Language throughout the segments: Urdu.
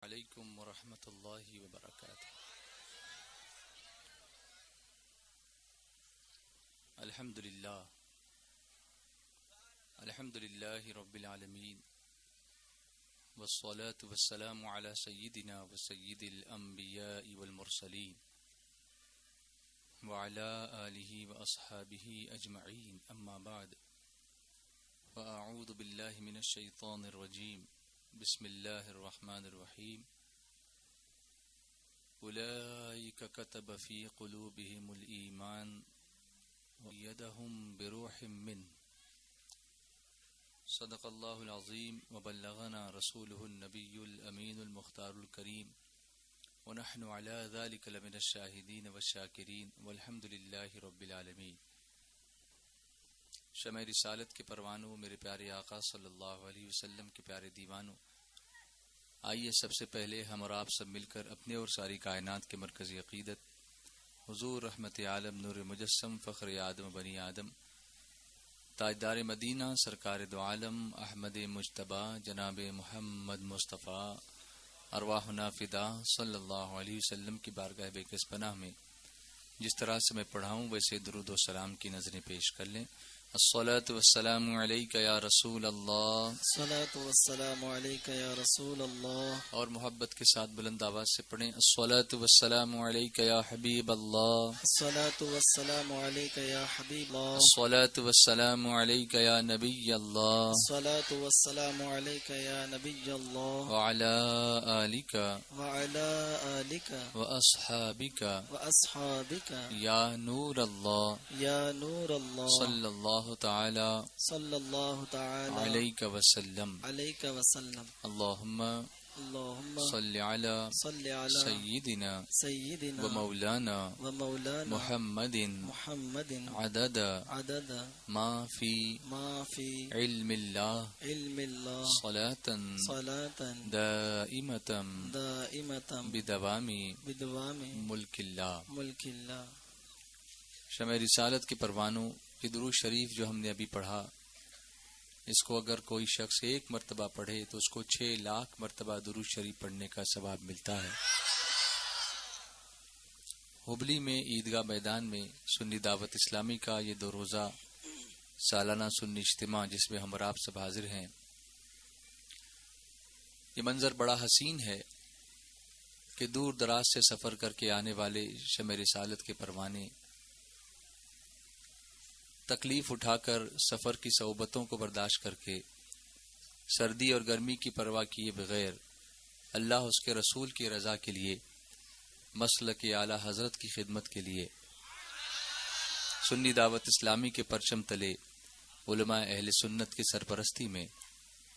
علیکم ورحمۃ اللہ وبرکاتہ۔ الحمد للہ رب العالمین، والصلاة والسلام علی سیدنا وسید الانبیاء والمرسلین وعلی آلہ واصحابہ اجمعین، اما بعد فاعوذ باللہ من الشیطان الرجیم، بسم اللہ الرحمن الرحیم۔ اولئک کتب فی قلوبہم الایمان وأیدہم بروح منہ، صدق اللہ العظیم وبلغنا رسولہ النبی الامین المختار الکریم، ونحن علی ذلک لمن الشاہدین والشاکرین، والحمد للہ رب العالمین۔ شمع رسالت کے پروانوں، میرے پیارے آقا صلی اللہ علیہ وسلم کے پیارے دیوانوں، آئیے سب سے پہلے ہم اور آپ سب مل کر اپنے اور ساری کائنات کے مرکزی عقیدت حضور رحمت عالم نور مجسم فخر آدم بنی آدم تاجدار مدینہ سرکار دو عالم احمد مجتبی جناب محمد مصطفیٰ ارواحنا فدا صلی اللہ علیہ وسلم کی بارگاہ بےکس پناہ میں جس طرح سے میں پڑھاؤں ویسے درود و سلام کی نظریں پیش کر لیں۔ الصلاۃ والسلام علیک یا رسول اللہ، الصلاۃ والسلام علیک یا رسول اللہ، اور محبت کے ساتھ بلند آواز سے پڑھیں الصلاۃ والسلام علیک یا حبیب اللہ، الصلاۃ والسلام علیک یا حبیب اللہ، الصلاۃ والسلام علیک یا نبی اللہ، الصلاۃ والسلام علیک یا نبی اللہ، وعلی آلک وعلی آلک واصحابک واصحابک یا نور اللہ، یا نور اللہ، صلی اللہ تعالی صلی اللہ تعالی علیک وسلم۔ علیک وسلم۔ اللہم اللہم صلی علی صلی علی سیدنا سیدنا ومولانا ومولانا محمد محمد عدد عدد ما فی ما فی علم اللہ علم اللہ صلاة صلاة دائمة دائمة بدوام بدوام ملک اللہ۔ ملک اللہ۔ شمع رسالت کے پروانوں، یہ درود شریف جو ہم نے ابھی پڑھا، اس کو اگر کوئی شخص ایک مرتبہ پڑھے تو اس کو 6 لاکھ مرتبہ درود شریف پڑھنے کا ثواب ملتا ہے۔ ہبلی میں عیدگاہ میدان میں سنی دعوت اسلامی کا یہ 2 روزہ سالانہ سنی اجتماع جس میں ہم اور آپ سب حاضر ہیں، یہ منظر بڑا حسین ہے کہ دور دراز سے سفر کر کے آنے والے شمع رسالت کے پروانے تکلیف اٹھا کر سفر کی صعوبتوں کو برداشت کر کے سردی اور گرمی کی پرواہ کیے بغیر اللہ اس کے رسول کی رضا کے لیے، مسلک اعلی حضرت کی خدمت کے لیے، سنی دعوت اسلامی کے پرچم تلے علماء اہل سنت کی سرپرستی میں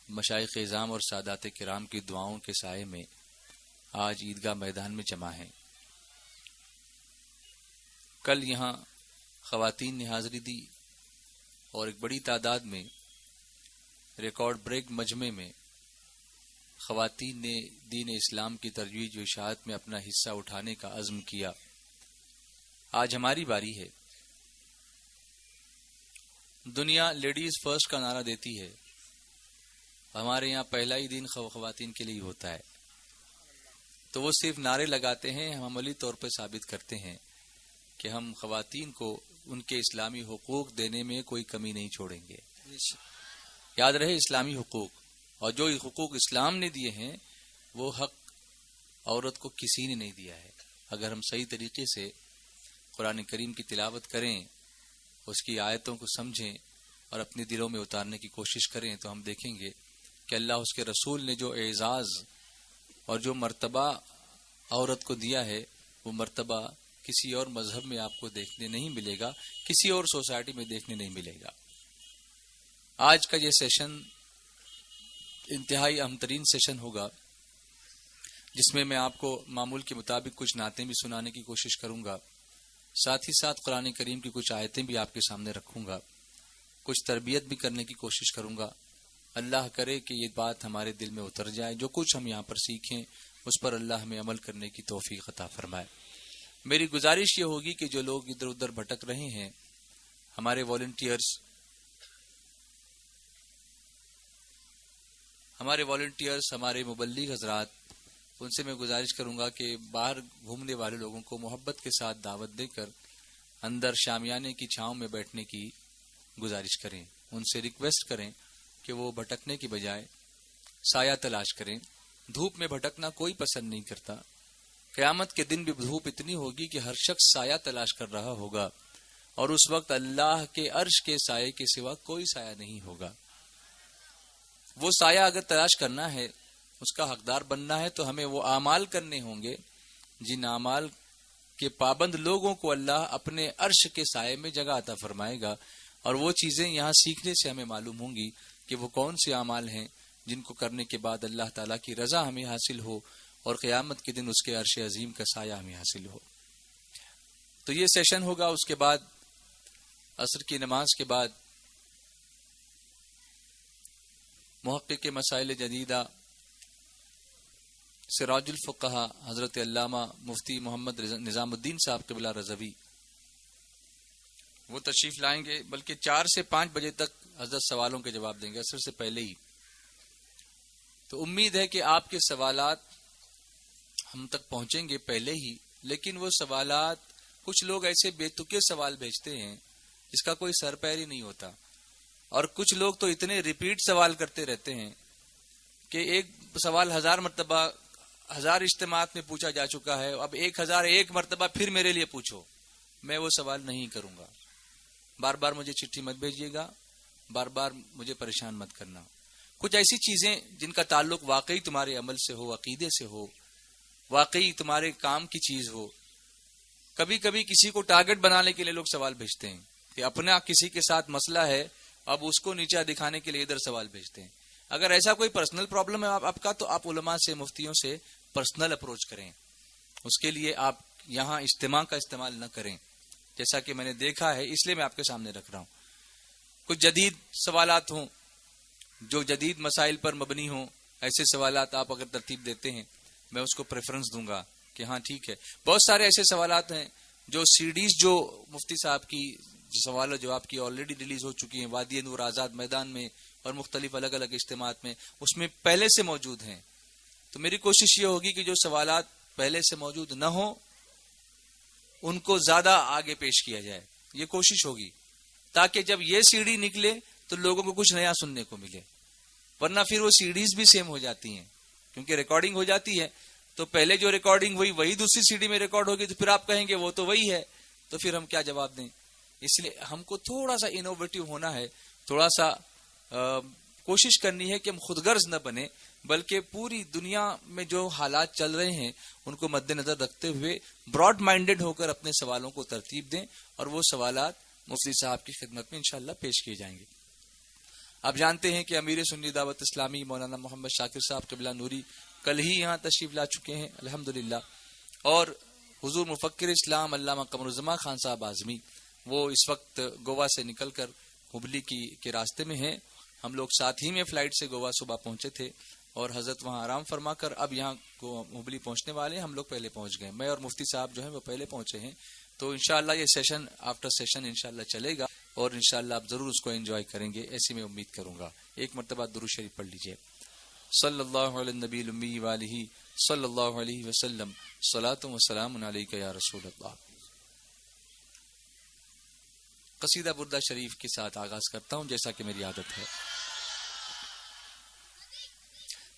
مشائخ اعظام اور سادات کرام کی دعاؤں کے سائے میں آج عیدگاہ میدان میں جمع ہیں۔ کل یہاں خواتین نے حاضری دی اور ایک بڑی تعداد میں ریکارڈ بریک مجمع میں خواتین نے دین اسلام کی ترویج و اشاعت میں اپنا حصہ اٹھانے کا عزم کیا۔ آج ہماری باری ہے۔ دنیا لیڈیز فرسٹ کا نعرہ دیتی ہے، ہمارے یہاں پہلا ہی دن خواتین کے لیے ہوتا ہے، تو وہ صرف نعرے لگاتے ہیں، ہم عملی طور پر ثابت کرتے ہیں کہ ہم خواتین کو ان کے اسلامی حقوق دینے میں کوئی کمی نہیں چھوڑیں گے۔ یاد رہے اسلامی حقوق، اور جو حقوق اسلام نے دیے ہیں وہ حق عورت کو کسی نے نہیں دیا ہے۔ اگر ہم صحیح طریقے سے قرآن کریم کی تلاوت کریں، اس کی آیتوں کو سمجھیں اور اپنے دلوں میں اتارنے کی کوشش کریں تو ہم دیکھیں گے کہ اللہ اس کے رسول نے جو اعزاز اور جو مرتبہ عورت کو دیا ہے وہ مرتبہ کسی اور مذہب میں آپ کو دیکھنے نہیں ملے گا، کسی اور سوسائٹی میں دیکھنے نہیں ملے گا۔ آج کا یہ سیشن انتہائی اہم ترین سیشن ہوگا، جس میں میں آپ کو معمول کے مطابق کچھ نعتیں بھی سنانے کی کوشش کروں گا، ساتھ ہی ساتھ قرآن کریم کی کچھ آیتیں بھی آپ کے سامنے رکھوں گا، کچھ تربیت بھی کرنے کی کوشش کروں گا۔ اللہ کرے کہ یہ بات ہمارے دل میں اتر جائے، جو کچھ ہم یہاں پر سیکھیں اس پر اللہ ہمیں عمل کرنے کی توفیق عطا فرمائے۔ میری گزارش یہ ہوگی کہ جو لوگ ادھر ادھر بھٹک رہے ہیں، ہمارے والنٹیئرز ہمارے مبلغ حضرات ان سے میں گزارش کروں گا کہ باہر گھومنے والے لوگوں کو محبت کے ساتھ دعوت دے کر اندر شامیانے کی چھاؤں میں بیٹھنے کی گزارش کریں. ان سے ریکویسٹ کریں کہ وہ بھٹکنے کی بجائے سایہ تلاش کریں. دھوپ میں بھٹکنا کوئی پسند نہیں کرتا. قیامت کے دن بھی دھوپ اتنی ہوگی کہ ہر شخص سایہ تلاش کر رہا ہوگا، اور اس وقت اللہ کے عرش کے سائے کے سوا کوئی سایہ نہیں ہوگا. وہ سایہ اگر تلاش کرنا ہے، اس کا حقدار بننا ہے، تو ہمیں وہ اعمال کرنے ہوں گے جن اعمال کے پابند لوگوں کو اللہ اپنے عرش کے سائے میں جگہ عطا فرمائے گا. اور وہ چیزیں یہاں سیکھنے سے ہمیں معلوم ہوں گی کہ وہ کون سے اعمال ہیں جن کو کرنے کے بعد اللہ تعالیٰ کی رضا ہمیں حاصل ہو اور قیامت کے دن اس کے عرش عظیم کا سایہ ہمیں حاصل ہو. تو یہ سیشن ہوگا. اس کے بعد عصر کی نماز کے بعد محقق مسائل جدیدہ سراج الفقہا حضرت علامہ مفتی محمد نظام الدین صاحب قبلہ رضوی وہ تشریف لائیں گے، بلکہ 4 سے 5 بجے تک حضرت سوالوں کے جواب دیں گے، عصر سے پہلے ہی. تو امید ہے کہ آپ کے سوالات ہم تک پہنچیں گے پہلے ہی. لیکن وہ سوالات، کچھ لوگ ایسے بے تکے سوال بھیجتے ہیں جس کا کوئی سر پیر ہی نہیں ہوتا، اور کچھ لوگ تو اتنے ریپیٹ سوال کرتے رہتے ہیں کہ ایک سوال 1000 مرتبہ 1000 اجتماعات میں پوچھا جا چکا ہے، اب 1001 مرتبہ پھر میرے لیے پوچھو. میں وہ سوال نہیں کروں گا. بار بار مجھے چٹھی مت بھیجیے گا، بار بار مجھے پریشان مت کرنا. کچھ ایسی چیزیں جن کا تعلق واقعی تمہارے عمل سے ہو، عقیدے سے ہو، واقعی تمہارے کام کی چیز ہو. کبھی کبھی کسی کو ٹارگٹ بنانے کے لیے لوگ سوال بھیجتے ہیں کہ اپنا کسی کے ساتھ مسئلہ ہے، اب اس کو نیچا دکھانے کے لیے ادھر سوال بھیجتے ہیں. اگر ایسا کوئی پرسنل پرابلم ہے آپ کا، تو آپ علماء سے، مفتیوں سے پرسنل اپروچ کریں. اس کے لیے آپ یہاں اجتماع کا استعمال نہ کریں، جیسا کہ میں نے دیکھا ہے، اس لیے میں آپ کے سامنے رکھ رہا ہوں. کچھ جدید سوالات ہوں جو جدید مسائل پر مبنی ہوں، ایسے سوالات آپ اگر ترتیب دیتے ہیں میں اس کو پریفرنس دوں گا کہ ہاں ٹھیک ہے. بہت سارے ایسے سوالات ہیں جو سیڈیز جو مفتی صاحب کی سوال و جواب کی آلریڈی ریلیز ہو چکی ہیں وادی نور آزاد میدان میں اور مختلف الگ الگ اجتماعات میں، اس میں پہلے سے موجود ہیں. تو میری کوشش یہ ہوگی کہ جو سوالات پہلے سے موجود نہ ہوں ان کو زیادہ آگے پیش کیا جائے. یہ کوشش ہوگی تاکہ جب یہ سیڑھی نکلے تو لوگوں کو کچھ نیا سننے کو ملے. ورنہ پھر وہ سیڈیز بھی سیم ہو جاتی ہیں، کیونکہ ریکارڈنگ ہو جاتی ہے. تو پہلے جو ریکارڈنگ ہوئی وہی دوسری سیڈی میں ریکارڈ ہوگی، تو پھر آپ کہیں گے وہ تو وہی ہے، تو پھر ہم کیا جواب دیں. اس لیے ہم کو تھوڑا سا انوویٹو ہونا ہے، تھوڑا سا کوشش کرنی ہے کہ ہم خود غرض نہ بنے، بلکہ پوری دنیا میں جو حالات چل رہے ہیں ان کو مد نظر رکھتے ہوئے براڈ مائنڈڈ ہو کر اپنے سوالوں کو ترتیب دیں، اور وہ سوالات مفتی صاحب کی خدمت میں انشاءاللہ پیش کیے جائیں گے. آپ جانتے ہیں کہ امیر سنی دعوت اسلامی مولانا محمد شاکر صاحب قبلہ نوری کل ہی یہاں تشریف لا چکے ہیں الحمدللہ. اور حضور مفکر اسلام علامہ قمر الزمان خان صاحب اعظمی وہ اس وقت گوا سے نکل کر ہبلی کے راستے میں ہیں. ہم لوگ ساتھ ہی میں فلائٹ سے گوا صبح پہنچے تھے، اور حضرت وہاں آرام فرما کر اب یہاں ہبلی پہنچنے والے ہیں. ہم لوگ پہلے پہنچ گئے، میں اور مفتی صاحب جو ہیں وہ پہلے پہنچے ہیں. تو انشاءاللہ یہ سیشن آفٹر سیشن انشاءاللہ چلے گا، اور انشاءاللہ آپ ضرور اس کو انجوائے کریں گے، ایسی میں امید کروں گا. ایک مرتبہ درود شریف پڑھ لیجئے. صلی اللہ علی النبی الامی والہ صلی اللہ علیہ وسلم. صلاۃ و سلام علیک یا رسول اللہ. قصیدہ بردہ شریف کے ساتھ آغاز کرتا ہوں جیسا کہ میری عادت ہے.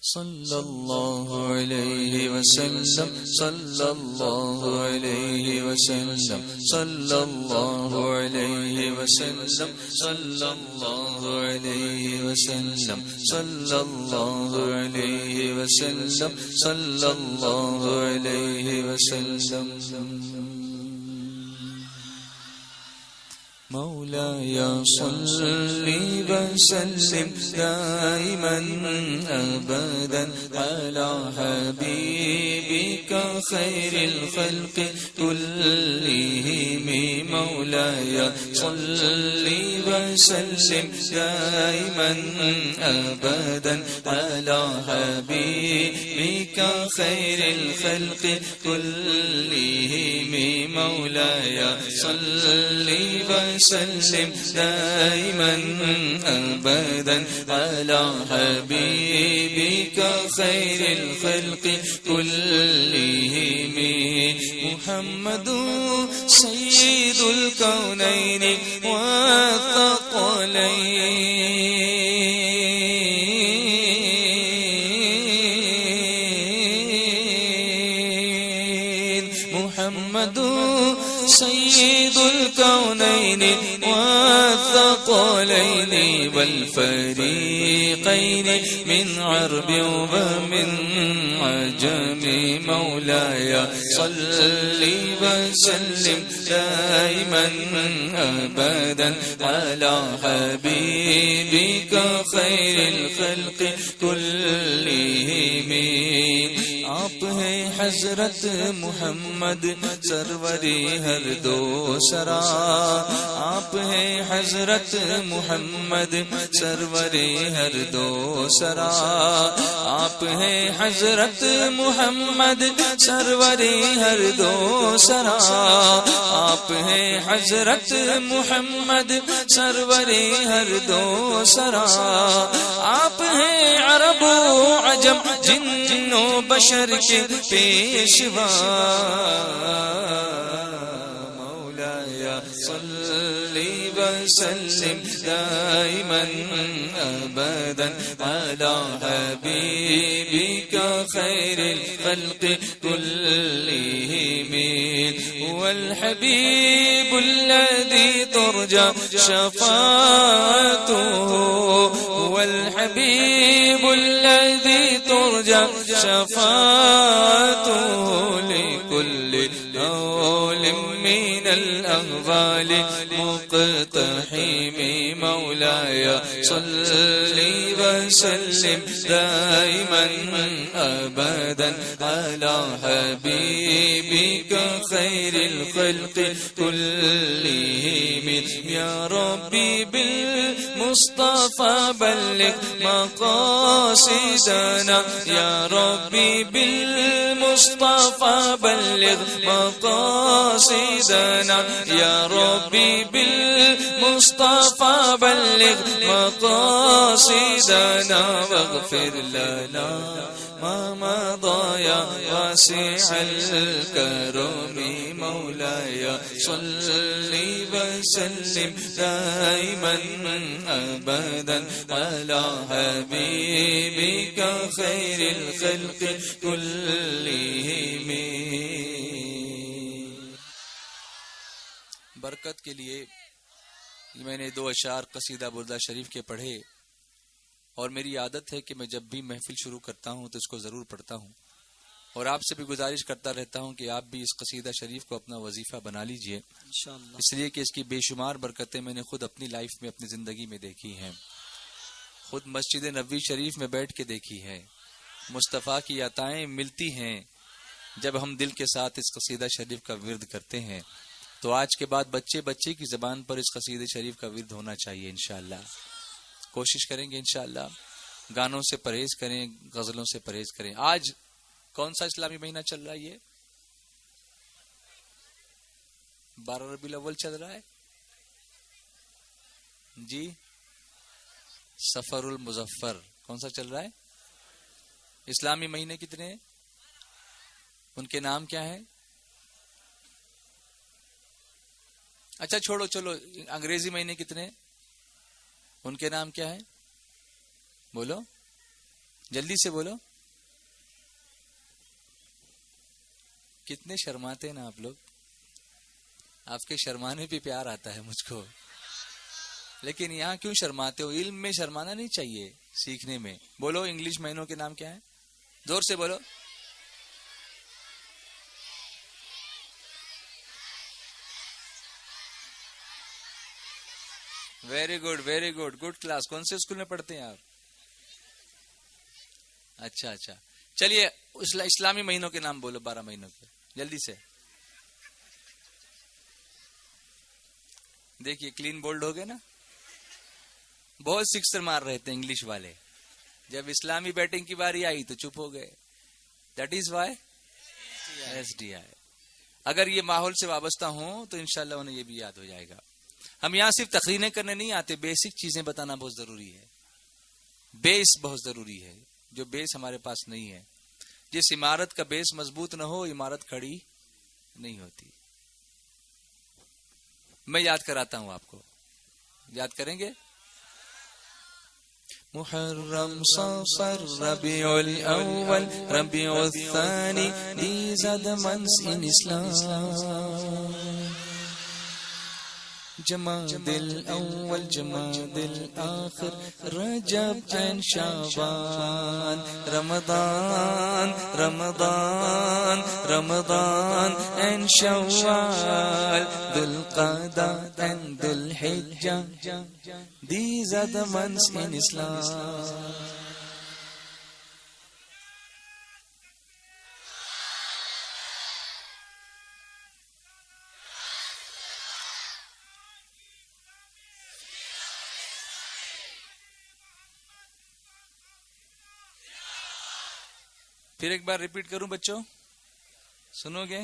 صلی اللہ علیہ وسلم صلی اللہ علیہ وسلم صلی اللہ علیہ وسلم صلی اللہ علیہ وسلم صلی اللہ علیہ وسلم صلی اللہ علیہ وسلم. مولاي صل وسلم دائما أبدا على حبيبك خير الخلق كلهم. مولاي صل وسلم دائما أبدا على حبيبك خير الخلق كلهم. مولاي صل وسلم وسلم دائما أبدا على حبيبك خير الخلق كلهم محمد سيد الكونين والثقلين محمد سيد الكونين والثقلين والفريقين من عرب ومن عجم مولاي صل وسلم دائما أبدا على حبيبك خير الخلق كلهم آپ ہیں حضرت محمد سروری ہر دو سرا آپ ہیں حضرت محمد سروری ہر دو سرا آپ ہیں حضرت محمد سروری ہر دو سرا آپ ہیں حضرت محمد سروری ہر دو سرا آپ ہیں عرب و عجم جن و بشر کے پیشوا مولاي صل وسلم دائما أبدا على حبيبك خير الخلق كلهم هو الحبيب الذي ترجى شفاعته هو الحبيب الذي ترجى شفاعته لكل هول من الأهوال مقتحم مولاي صل وسلم دائما أبدا على حبيبك خير الخلق كلهم يا ربي بالمصطفى بلغ مقاصدنا يا ربي بالمصطفى بلغ مقاصدنا يا ربي بالمصطفى بلغ مقاصدنا واغفر لنا ما مضى يا واسع الكرم مولاي صل وسلم دائما أبدا على حبيبك خير الخلق كلهم برکت کے لیے میں نے 2 اشعار قصیدہ بردہ شریف کے پڑھے، اور میری عادت ہے کہ میں جب بھی محفل شروع کرتا ہوں تو اس کو ضرور پڑھتا ہوں، اور آپ سے بھی گزارش کرتا رہتا ہوں کہ آپ بھی اس قصیدہ شریف کو اپنا وظیفہ بنا لیجئے انشاءاللہ، اس لیے کہ اس کی بے شمار برکتیں میں نے خود اپنی لائف میں اپنی زندگی میں دیکھی ہیں، خود مسجد نبوی شریف میں بیٹھ کے دیکھی ہے، مصطفیٰ کی عطائیں ملتی ہیں جب ہم دل کے ساتھ اس قصیدہ شریف کا ورد کرتے ہیں۔ تو آج کے بعد بچے بچے کی زبان پر اس قصیدہ شریف کا ورد ہونا چاہیے انشاءاللہ، کوشش کریں گے انشاءاللہ، گانوں سے پرہیز کریں، غزلوں سے پرہیز کریں۔ آج کون سا اسلامی مہینہ چل رہا ہے؟ یہ 12 ربیع الاول چل رہا ہے جی، سفر المظفر کون سا چل رہا ہے؟ اسلامی مہینے کتنے ہیں؟ ان کے نام کیا ہیں؟ اچھا چھوڑو، چلو انگریزی مہینے کتنے ہیں؟ ان کے نام کیا ہیں؟ بولو جلدی سے بولو، کتنے شرماتے ہیں نا آپ لوگ، آپ کے شرمانے پہ پیار آتا ہے مجھ کو، لیکن یہاں کیوں شرماتے ہو؟ علم میں شرمانا نہیں چاہیے، سیکھنے میں۔ بولو انگلش مہینوں کے نام کیا ہیں؟ زور سے بولو۔ Very good very good, good class. کون سے اسکول میں پڑھتے ہیں آپ؟ اچھا اچھا، چلیے اسلامی مہینوں کے نام بولو، 12 مہینوں کے، جلدی سے۔ دیکھیے کلین بولڈ ہو گئے نا، بہت سکسر مار رہے تھے انگلش والے، جب اسلامی بیٹنگ کی باری آئی تو چپ ہو گئے۔ That is Y SDI۔ اگر یہ ماحول سے وابستہ ہوں تو انشاءاللہ انہیں یہ بھی یاد ہو جائے گا۔ ہم یہاں صرف تقریریں کرنے نہیں آتے، بیسک چیزیں بتانا بہت ضروری ہے. بیس بہت ضروری ہے، جو بیس ہمارے پاس نہیں ہے. جس عمارت کا بیس مضبوط نہ ہو عمارت کھڑی نہیں ہوتی. میں یاد کراتا ہوں آپ کو، یاد کریں گے؟ محرم صفر ربیع الاول ربیع الثانی these are the months in Islam. Jumada الاول جماد الاخر رجب and Shaban Ramzan Ramzan Ramzan and شوال ذو القعدة and ذو الحجة. These are the months in Islam. پھر ایک بار ریپیٹ کروں بچوں، سنو گے؟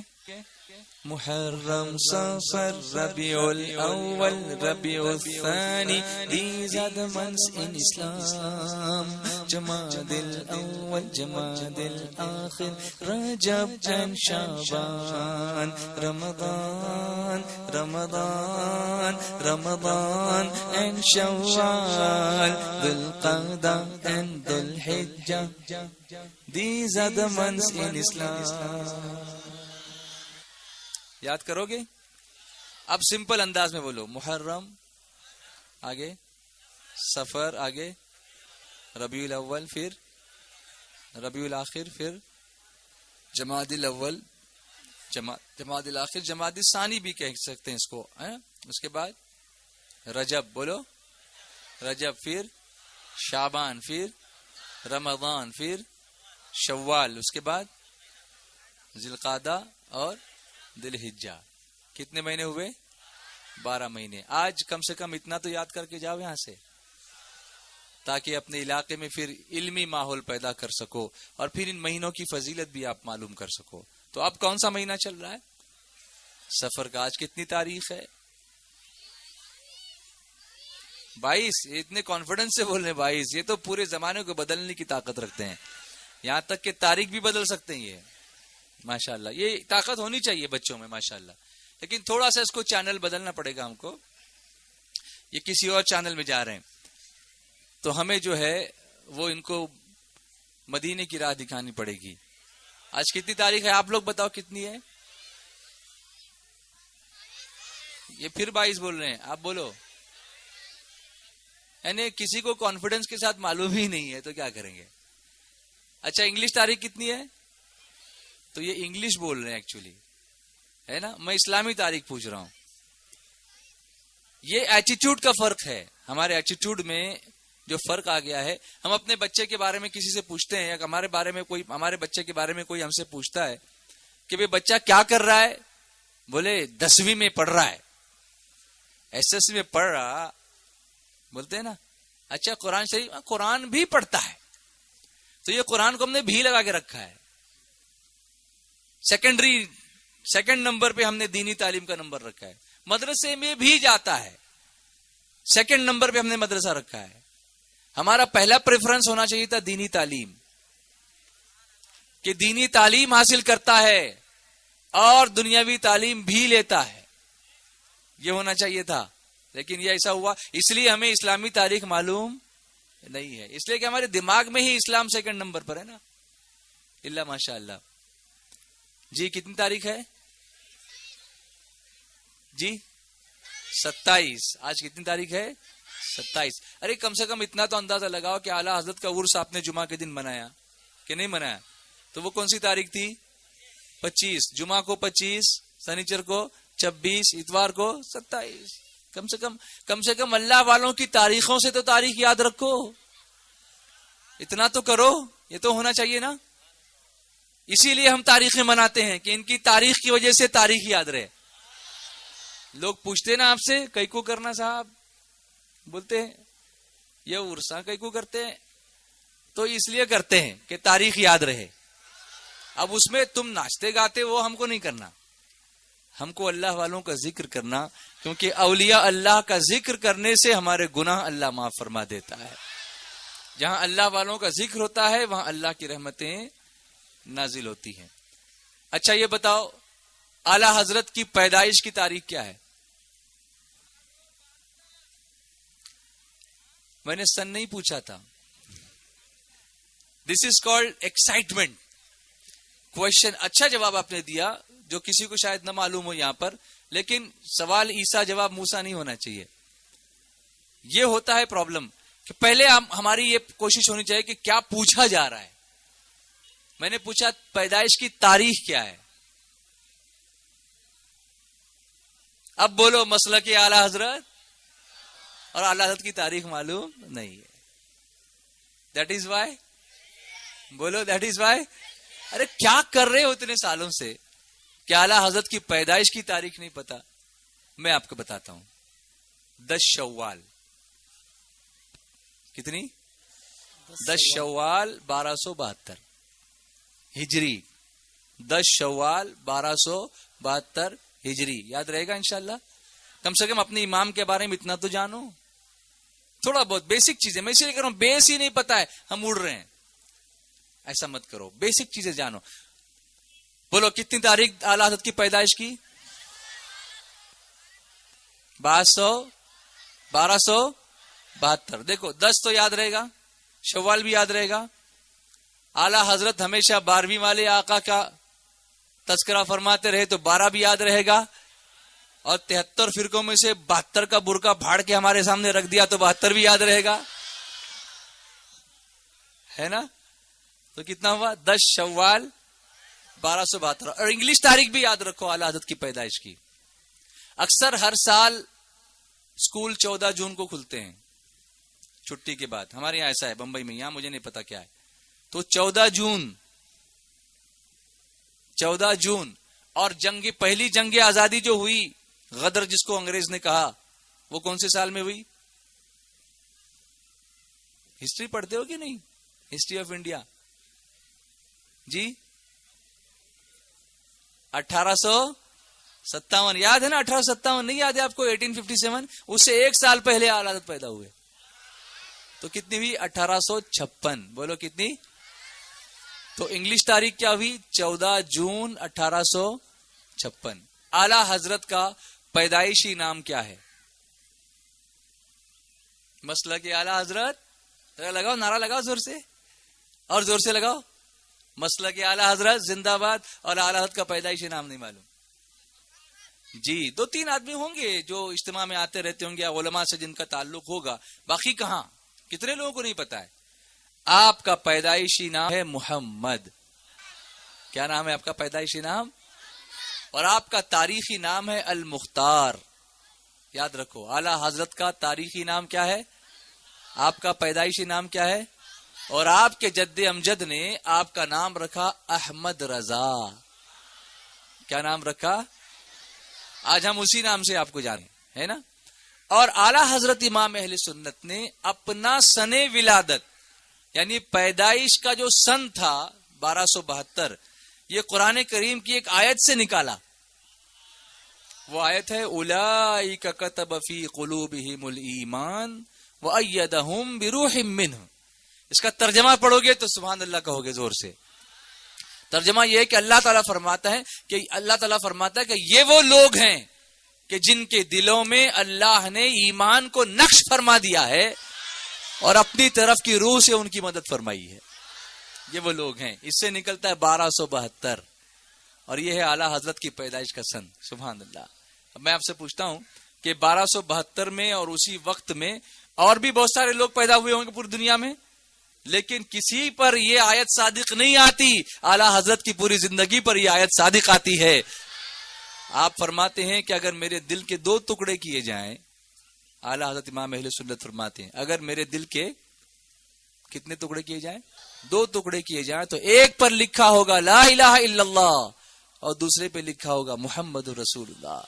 محرم صفر ربیع الاول ربیع الثانی these are the months in Islam. Jumada الاول جماد الاخر رجب and Shaban Ramzan Ramzan Ramzan and شوال ذو القعدة and ذو الحجة. These are the months in Islam. یاد کرو گے؟ اب سمپل انداز میں بولو. محرم آگے، سفر آگے، ربیع الاول پھر ربیع الاخر پھر جماد الاول جماد الاخر جماد الثانی بھی کہہ سکتے ہیں اس کو. اس کے بعد رجب، بولو رجب، پھر شعبان، پھر رمضان، پھر شوال، اس کے بعد ذی القعدہ اور ذی الحجہ. کتنے مہینے ہوئے؟ 12 مہینے. آج کم سے کم اتنا تو یاد کر کے جاؤ یہاں سے، تاکہ اپنے علاقے میں پھر علمی ماحول پیدا کر سکو اور پھر ان مہینوں کی فضیلت بھی آپ معلوم کر سکو. تو اب کون سا مہینہ چل رہا ہے؟ سفر کا. آج کتنی تاریخ ہے؟ 22. اتنے کانفیڈنس سے بول رہے ہیں 22. یہ تو پورے زمانے کو بدلنے کی طاقت رکھتے ہیں، یہاں تک کہ تاریخ بھی بدل سکتے ہیں. یہ ماشاءاللہ یہ طاقت ہونی چاہیے بچوں میں ماشاءاللہ. لیکن تھوڑا سا اس کو چینل بدلنا پڑے گا ہم کو. یہ کسی اور چینل میں جا رہے ہیں تو ہمیں جو ہے وہ ان کو مدینے کی راہ دکھانی پڑے گی. آج کتنی تاریخ ہے؟ آپ لوگ بتاؤ کتنی ہے؟ یہ پھر 22 بول رہے ہیں، آپ بولو. یعنی کسی کو کانفیڈنس کے ساتھ معلوم ہی نہیں ہے تو کیا کریں گے؟ اچھا انگلش تاریخ کتنی ہے؟ تو یہ انگلش بول رہے ہیں ایکچولی، ہے نا. میں اسلامی تاریخ پوچھ رہا ہوں. یہ ایٹیٹیوڈ کا فرق ہے. ہمارے ایٹیٹیوڈ میں جو فرق آ گیا ہے. ہم اپنے بچے کے بارے میں کسی سے پوچھتے ہیں، یا ہمارے بچے کے بارے میں کوئی ہم سے پوچھتا ہے کہ بھئی بچہ کیا کر رہا ہے؟ بولے 10ویں میں پڑھ رہا ہے، SSC میں پڑھ رہا، بولتے ہیں نا. اچھا قرآن شریف؟ قرآن بھی پڑھتا ہے. تو یہ قرآن کو ہم نے بھی لگا کے رکھا ہے. سیکنڈ نمبر پہ ہم نے دینی تعلیم کا نمبر رکھا ہے. مدرسے میں بھی جاتا ہے، سیکنڈ نمبر پہ ہم نے مدرسہ رکھا ہے. ہمارا پہلا پریفرنس ہونا چاہیے تھا دینی تعلیم، کہ دینی تعلیم حاصل کرتا ہے اور دنیاوی تعلیم بھی لیتا ہے. یہ ہونا چاہیے تھا. لیکن یہ ایسا ہوا، اس لیے ہمیں اسلامی تاریخ معلوم نہیں ہے، اس لیے کہ ہمارے دماغ میں ہی اسلام سیکنڈ نمبر پر ہے نا. اللہ ماشاء اللہ. جی کتنی تاریخ ہے؟ جی 27. آج کتنی تاریخ ہے؟ 27. ارے کم سے کم اتنا تو اندازہ لگاؤ کہ اعلیٰ حضرت کا عرس آپ نے جمعہ کے دن منایا کہ نہیں منایا؟ تو وہ کون سی تاریخ تھی؟ 25. جمعہ کو 25، سنیچر کو 26، اتوار کو 27. کم سے کم اللہ والوں کی تاریخوں سے تو تاریخ یاد رکھو. اتنا تو کرو، یہ تو ہونا چاہیے نا. اسی لیے ہم تاریخیں مناتے ہیں کہ ان کی تاریخ کی وجہ سے تاریخ یاد رہے. لوگ پوچھتے نا آپ سے کئی کو کرنا صاحب، بولتے ہیں یہ عرصہ کئی کو کرتے ہیں، تو اس لیے کرتے ہیں کہ تاریخ یاد رہے. اب اس میں تم ناچتے گاتے وہ ہم کو نہیں کرنا، ہم کو اللہ والوں کا ذکر کرنا، کیونکہ اولیاء اللہ کا ذکر کرنے سے ہمارے گناہ اللہ معاف فرما دیتا ہے. جہاں اللہ والوں کا ذکر ہوتا ہے وہاں اللہ کی رحمتیں نازل ہوتی ہیں. اچھا یہ بتاؤ، اعلی حضرت کی پیدائش کی تاریخ کیا ہے؟ میں نے سن نہیں پوچھا تھا. دس از کالڈ ایکسائٹمنٹ کوشچن. اچھا جواب آپ نے دیا جو کسی کو شاید نہ معلوم ہو یہاں پر، لیکن سوال عیسیٰ جواب موسیٰ نہیں ہونا چاہیے. یہ ہوتا ہے پرابلم کہ پہلے ہماری یہ کوشش ہونی چاہیے کہ کیا پوچھا جا رہا ہے. میں نے پوچھا پیدائش کی تاریخ کیا ہے. اب بولو مسلک اعلی حضرت، اور اعلی حضرت کی تاریخ معلوم نہیں ہے. That is Y. بولو دیٹ از وائی. ارے کیا کر رہے ہو اتنے سالوں سے کہ اعلی حضرت کی پیدائش کی تاریخ نہیں پتا؟ میں آپ کو بتاتا ہوں. 10 شوال. کتنی؟ 10 شوال 1272 ہجری. 10 شوال 1272 ہجری. یاد رہے گا انشاءاللہ. کم سے کم اپنے امام کے بارے میں اتنا تو جانو، تھوڑا بہت بیسک چیزیں. میں اسی لیے کہہ رہا ہوں بیس ہی نہیں پتا ہے ہم اڑ رہے ہیں. ایسا مت کرو، بیسک چیزیں جانو. بولو کتنی تاریخ اعلی حضرت کی پیدائش کی؟ 1272. دیکھو 10 تو یاد رہے گا، شوال بھی یاد رہے گا. اعلی حضرت ہمیشہ 12ویں والے آقا کا تذکرہ فرماتے رہے تو 12 بھی یاد رہے گا، اور 73 فرقوں میں سے 72 کا برقع پھاڑ کے ہمارے سامنے رکھ دیا تو 72 بھی یاد رہے گا، ہے نا؟ تو کتنا ہوا؟ 10 شوال 1272. اور انگلش تاریخ بھی یاد رکھو اعلی حضرت کی پیدائش کی. اکثر ہر سال اسکول 14 جون کو کھلتے ہیں چھٹی کے بعد. ہمارے یہاں ایسا ہے، بمبئی میں، یہاں مجھے نہیں پتا کیا ہے. تو 14 جون اور پہلی جنگ آزادی جو ہوئی، غدر جس کو انگریز نے کہا، وہ کون سے سال میں ہوئی؟ ہسٹری پڑھتے ہو کہ نہیں؟ ہسٹری آف انڈیا جی. 1857. یاد ہے نا 1857؟ نہیں یاد ہے آپ کو؟ 1857. اس سے 1 سال پہلے اعلی حضرت پیدا ہوئے. تو کتنی ہوئی؟ 1856. بولو کتنی؟ تو انگلش تاریخ کیا ہوئی؟ 14 جون 1856. اعلی حضرت کا پیدائشی نام کیا ہے؟ مسلک اعلی حضرت. لگاؤ نعرہ، لگاؤ زور سے، اور زور سے لگاؤ. مسلک اعلی حضرت زندہ باد. اور اعلی حضرت کا پیدائشی نام نہیں معلوم؟ جی 2-3 آدمی ہوں گے جو اجتماع میں آتے رہتے ہوں گے، علماء سے جن کا تعلق ہوگا. باقی کہاں؟ کتنے لوگوں کو نہیں پتا ہے؟ آپ کا پیدائشی نام ہے محمد. کیا نام ہے آپ کا پیدائشی نام؟ اور آپ کا تاریخی نام ہے المختار. یاد رکھو اعلی حضرت کا تاریخی نام کیا ہے، آپ کا پیدائشی نام کیا ہے. اور آپ کے جد امجد نے آپ کا نام رکھا احمد رضا. کیا نام رکھا؟ آج ہم اسی نام سے آپ کو جانیں، ہے نا. اور اعلی حضرت امام اہل سنت نے اپنا سن ولادت، یعنی پیدائش کا جو سن تھا 1272، یہ قرآن کریم کی ایک آیت سے نکالا. وہ آیت ہے اولئک کتب فی قلوبہم الایمان وأیدہم بروح منہ. اس کا ترجمہ پڑھو گے تو سبحان اللہ کہو گے زور سے. ترجمہ یہ ہے کہ اللہ تعالیٰ فرماتا ہے کہ یہ وہ لوگ ہیں کہ جن کے دلوں میں اللہ نے ایمان کو نقش فرما دیا ہے اور اپنی طرف کی روح سے ان کی مدد فرمائی ہے. یہ وہ لوگ ہیں. اس سے نکلتا ہے 1272، اور یہ ہے اعلی حضرت کی پیدائش کا سن. سبحان اللہ. اب میں آپ سے پوچھتا ہوں کہ 1272 میں اور اسی وقت میں اور بھی بہت سارے لوگ پیدا ہوئے ہوں گے پوری دنیا میں، لیکن کسی پر یہ آیت صادق نہیں آتی. اعلی حضرت کی پوری زندگی پر یہ آیت صادق آتی ہے. آپ فرماتے ہیں کہ اگر میرے دل کے 2 ٹکڑے کیے جائیں، اعلی حضرت امام اہل سنت فرماتے ہیں اگر میرے دل کے کتنے ٹکڑے کیے جائیں؟ 2 ٹکڑے کیے جائیں تو ایک پر لکھا ہوگا لا الہ الا اللہ، اور دوسرے پہ لکھا ہوگا محمد رسول اللہ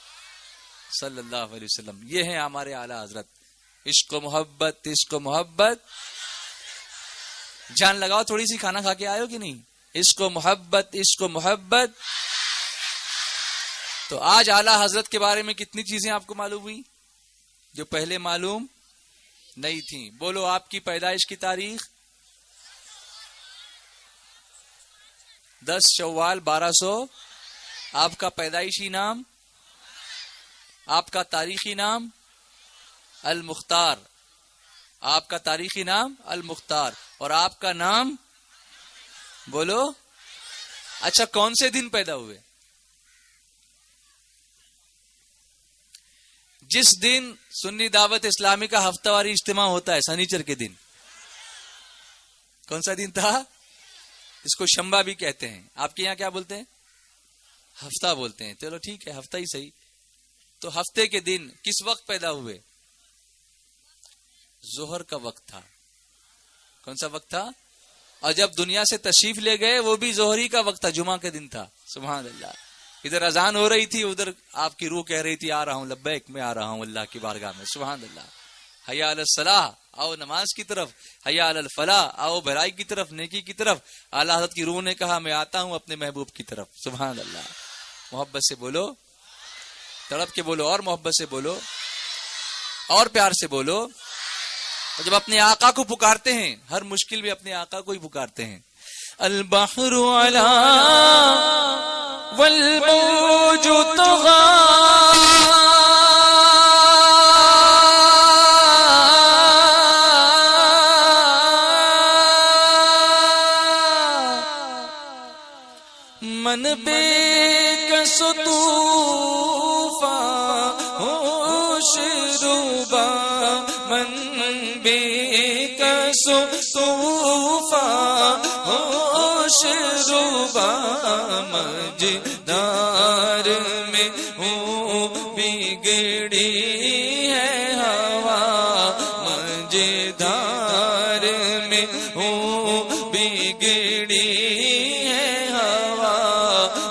صلی اللہ علیہ وسلم. یہ ہیں ہمارے اعلی حضرت. عشق و محبت، عشق و محبت. جان لگاؤ تھوڑی سی. کھانا کھا کے آئے ہو کہ نہیں؟ عشق و محبت، عشق و محبت. تو آج اعلیٰ حضرت کے بارے میں کتنی چیزیں آپ کو معلوم ہوئی جو پہلے معلوم نہیں تھیں؟ بولو آپ کی پیدائش کی تاریخ 10 شوال 1200، آپ کا پیدائشی نام، آپ کا تاریخی نام المختار، آپ کا تاریخی نام المختار، اور آپ کا نام بولو. اچھا کون سے دن پیدا ہوئے؟ جس دن سنی دعوت اسلامی کا ہفتہ واری اجتماع ہوتا ہے سنیچر کے دن. کون سا دن تھا؟ اس کو شمبا بھی کہتے ہیں. آپ کے یہاں کیا بولتے ہیں؟ ہفتہ بولتے ہیں. چلو ٹھیک ہے، ہفتہ ہی صحیح. تو ہفتے کے دن کس وقت پیدا ہوئے؟ ظہر کا وقت تھا. کون سا وقت تھا؟ اور جب دنیا سے تشریف لے گئے وہ بھی ظہری کا وقت تھا، جمعہ کے دن تھا. سبحان اللہ. ادھر اذان ہو رہی تھی، ادھر آپ کی روح کہہ رہی تھی آ رہا ہوں لبیک، میں آ رہا ہوں اللہ کی بارگاہ میں. سبحان اللہ. حیا علی الصلاح، آؤ نماز کی طرف. حیا علی الفلاح، آؤ بھلائی کی طرف، نیکی کی طرف. اعلی حضرت کی روح نے کہا میں آتا ہوں اپنے محبوب کی طرف. سبحان اللہ. محبت سے بولو، تڑپ کے بولو، اور محبت سے بولو، اور پیار سے بولو. اور جب اپنے آقا کو پکارتے ہیں، ہر مشکل میں اپنے آقا کو ہی پکارتے ہیں. البحر علا والموج طغى من بکس طوفان ہوش روبا، من بکس طوفان ہوش روبا، مجدار میں ہوں بگڑی ہے ہوا، مجدار میں ہوں بگڑی ہے ہوا،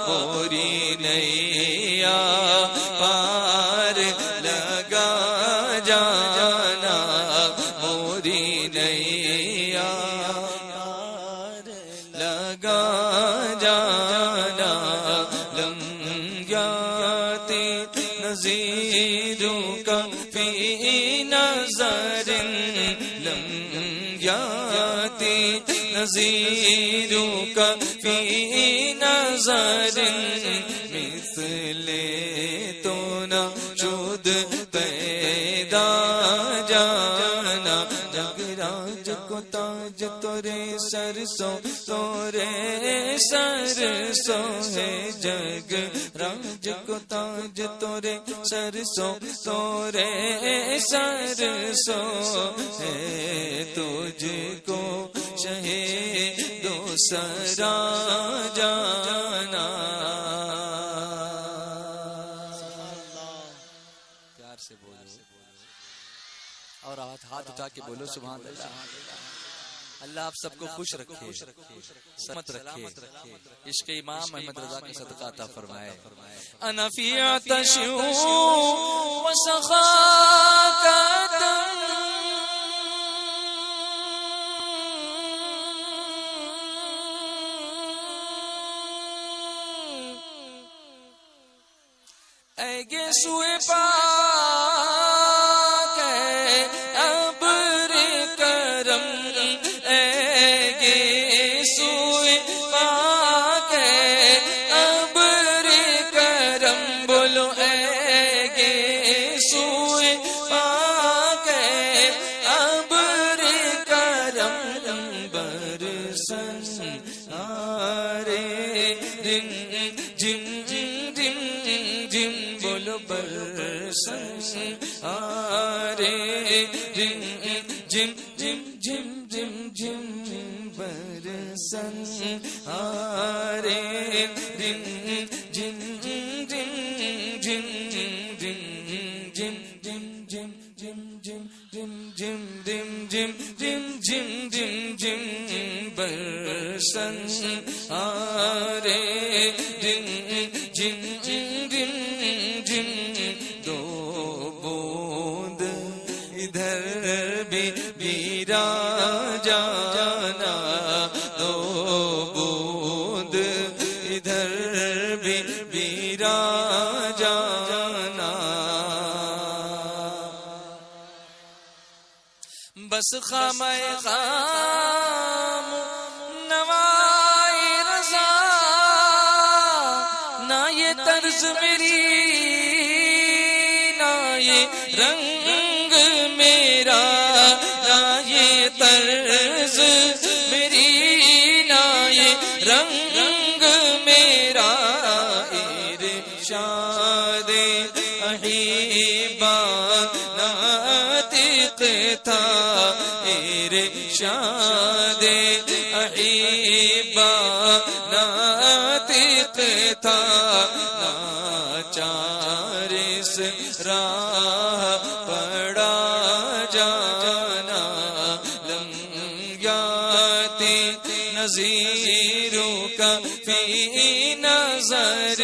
پوری نیا پار لگا جانا، پوری نیا پار لگا جانا. لمحاتی نظیروں کا فی نظر، لمحاتی نظیروں کا فی نظر، مثل تو نہ شد پیدا جانا. جگ راج کو تاج تورے سرسوں، تورے سرسوں ہے. جگ راج کو تاج تورے سرسوں، تورے سرسوں ہے. تجھ کو شہے دوسرا جانا. پیار سے بولو اور ہاتھ اٹھا کے بولو سبحان اللہ. اللہ آپ سب کو خوش رکھے، سلامت رکھے، عشق امام محمد رضا کا صدقہ عطا فرمائے. انا فی عطش و سخاکۃ اے گیسوئے پاک ہے ابر کرم، اے گیسوئے پاک ہے ابر کرم. بولو اے گیسوئے پاک ہے ابر کرم، برسن آرے رن جن جن جن. بولو برسن آرے رن جن جن جن جن جن. برسن آرے رن جن جن جن جن جن جن جن جن جن جن جن جن جن جن جن جن جن. برسن آرے رن جن جن جن جن. دو بوند ادھر بھی میرا جانا، دو بوند ادھر بھی ویران جانا، بس خامہ خام نوائی رضا، نہ یہ طرز میری نہ یہ رنگ میرا، نہ یہ طرز میری نہ یہ رنگ میرا، ارشاد احبا ناطق تھا، ارشاد احبا ناطق تھا، ناچار اس راہ پڑا جانا، لمحات نظیروں کا فی نظر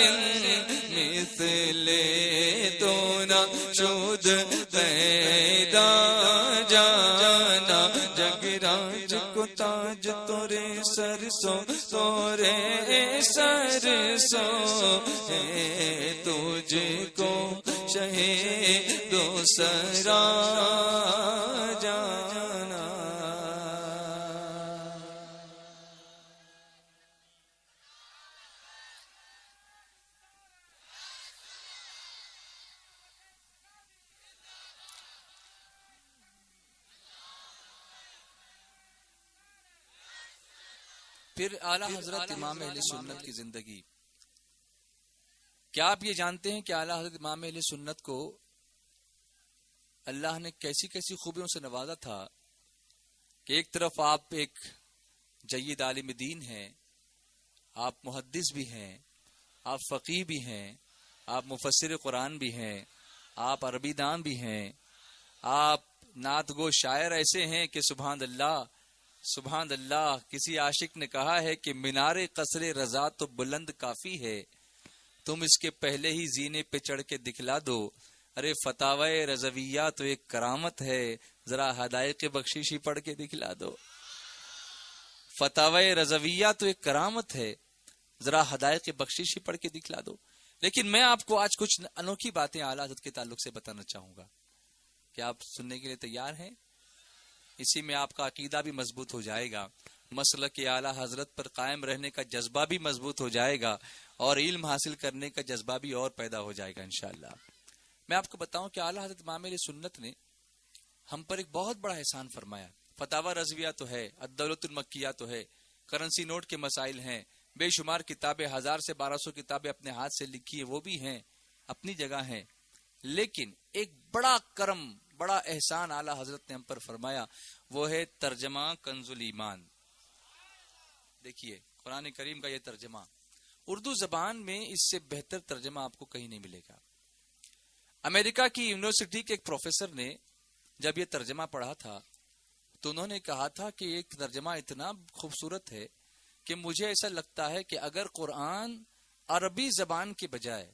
مثل تو نہ شد پیدا جانا، جگراج کو تاج تورے سرسوں تورے سرسوں ہے، تجھ کو شہ دو سرا جانا۔ پھر اعلیٰ حضرت امام اہل سنت کی زندگی، کیا آپ یہ جانتے ہیں کہ اعلیٰ حضرت امام اہل سنت کو اللہ نے کیسی کیسی خوبیوں سے نوازا تھا کہ ایک طرف آپ ایک جید عالم دین ہیں، آپ محدث بھی ہیں، آپ فقیہ بھی ہیں، آپ مفسر قرآن بھی ہیں، آپ عربی دان بھی ہیں، آپ نعت گو شاعر ایسے ہیں کہ سبحان اللہ سبحان اللہ، کسی عاشق نے کہا ہے کہ مینار قصر رضا تو بلند کافی ہے، تم اس کے پہلے ہی زینے پہ چڑھ کے دکھلا دو، ارے فتاوی رضویہ تو ایک کرامت ہے، ذرا حدائق بخششی پڑھ کے دکھلا دو، فتاوی رضویہ تو ایک کرامت ہے، ذرا حدائق بخششی پڑھ کے دکھلا دو۔ لیکن میں آپ کو آج کچھ انوکھی باتیں اعلیٰ حضرت کے تعلق سے بتانا چاہوں گا، کیا آپ سننے کے لیے تیار ہیں؟ اسی میں آپ کا عقیدہ بھی مضبوط ہو جائے گا، مسلک اعلیٰ حضرت پر قائم رہنے کا جذبہ بھی مضبوط ہو جائے گا، اور علم حاصل کرنے کا جذبہ بھی اور پیدا ہو جائے گا انشاءاللہ۔ میں آپ کو بتاؤں کہ اعلیٰ حضرت امام اہل سنت نے ہم پر ایک بہت بڑا احسان فرمایا۔ فتاوی رضویہ تو ہے، الدولۃ المکیہ تو ہے، کرنسی نوٹ کے مسائل ہیں، بے شمار کتابیں، 1000 سے 1200 کتابیں اپنے ہاتھ سے لکھی ہے، وہ بھی ہیں، اپنی جگہ ہیں، لیکن ایک بڑا کرم، بڑا احسان اعلیٰ حضرت نے ہم پر فرمایا، وہ ہے ترجمہ کنز الایمان۔ دیکھیے قرآن کریم کا یہ ترجمہ، اردو زبان میں اس سے بہتر ترجمہ آپ کو کہیں نہیں ملے گا۔ امریکہ کی یونیورسٹی کے ایک پروفیسر نے جب یہ ترجمہ پڑھا تھا تو انہوں نے کہا تھا کہ یہ ترجمہ اتنا خوبصورت ہے کہ مجھے ایسا لگتا ہے کہ اگر قرآن عربی زبان کے بجائے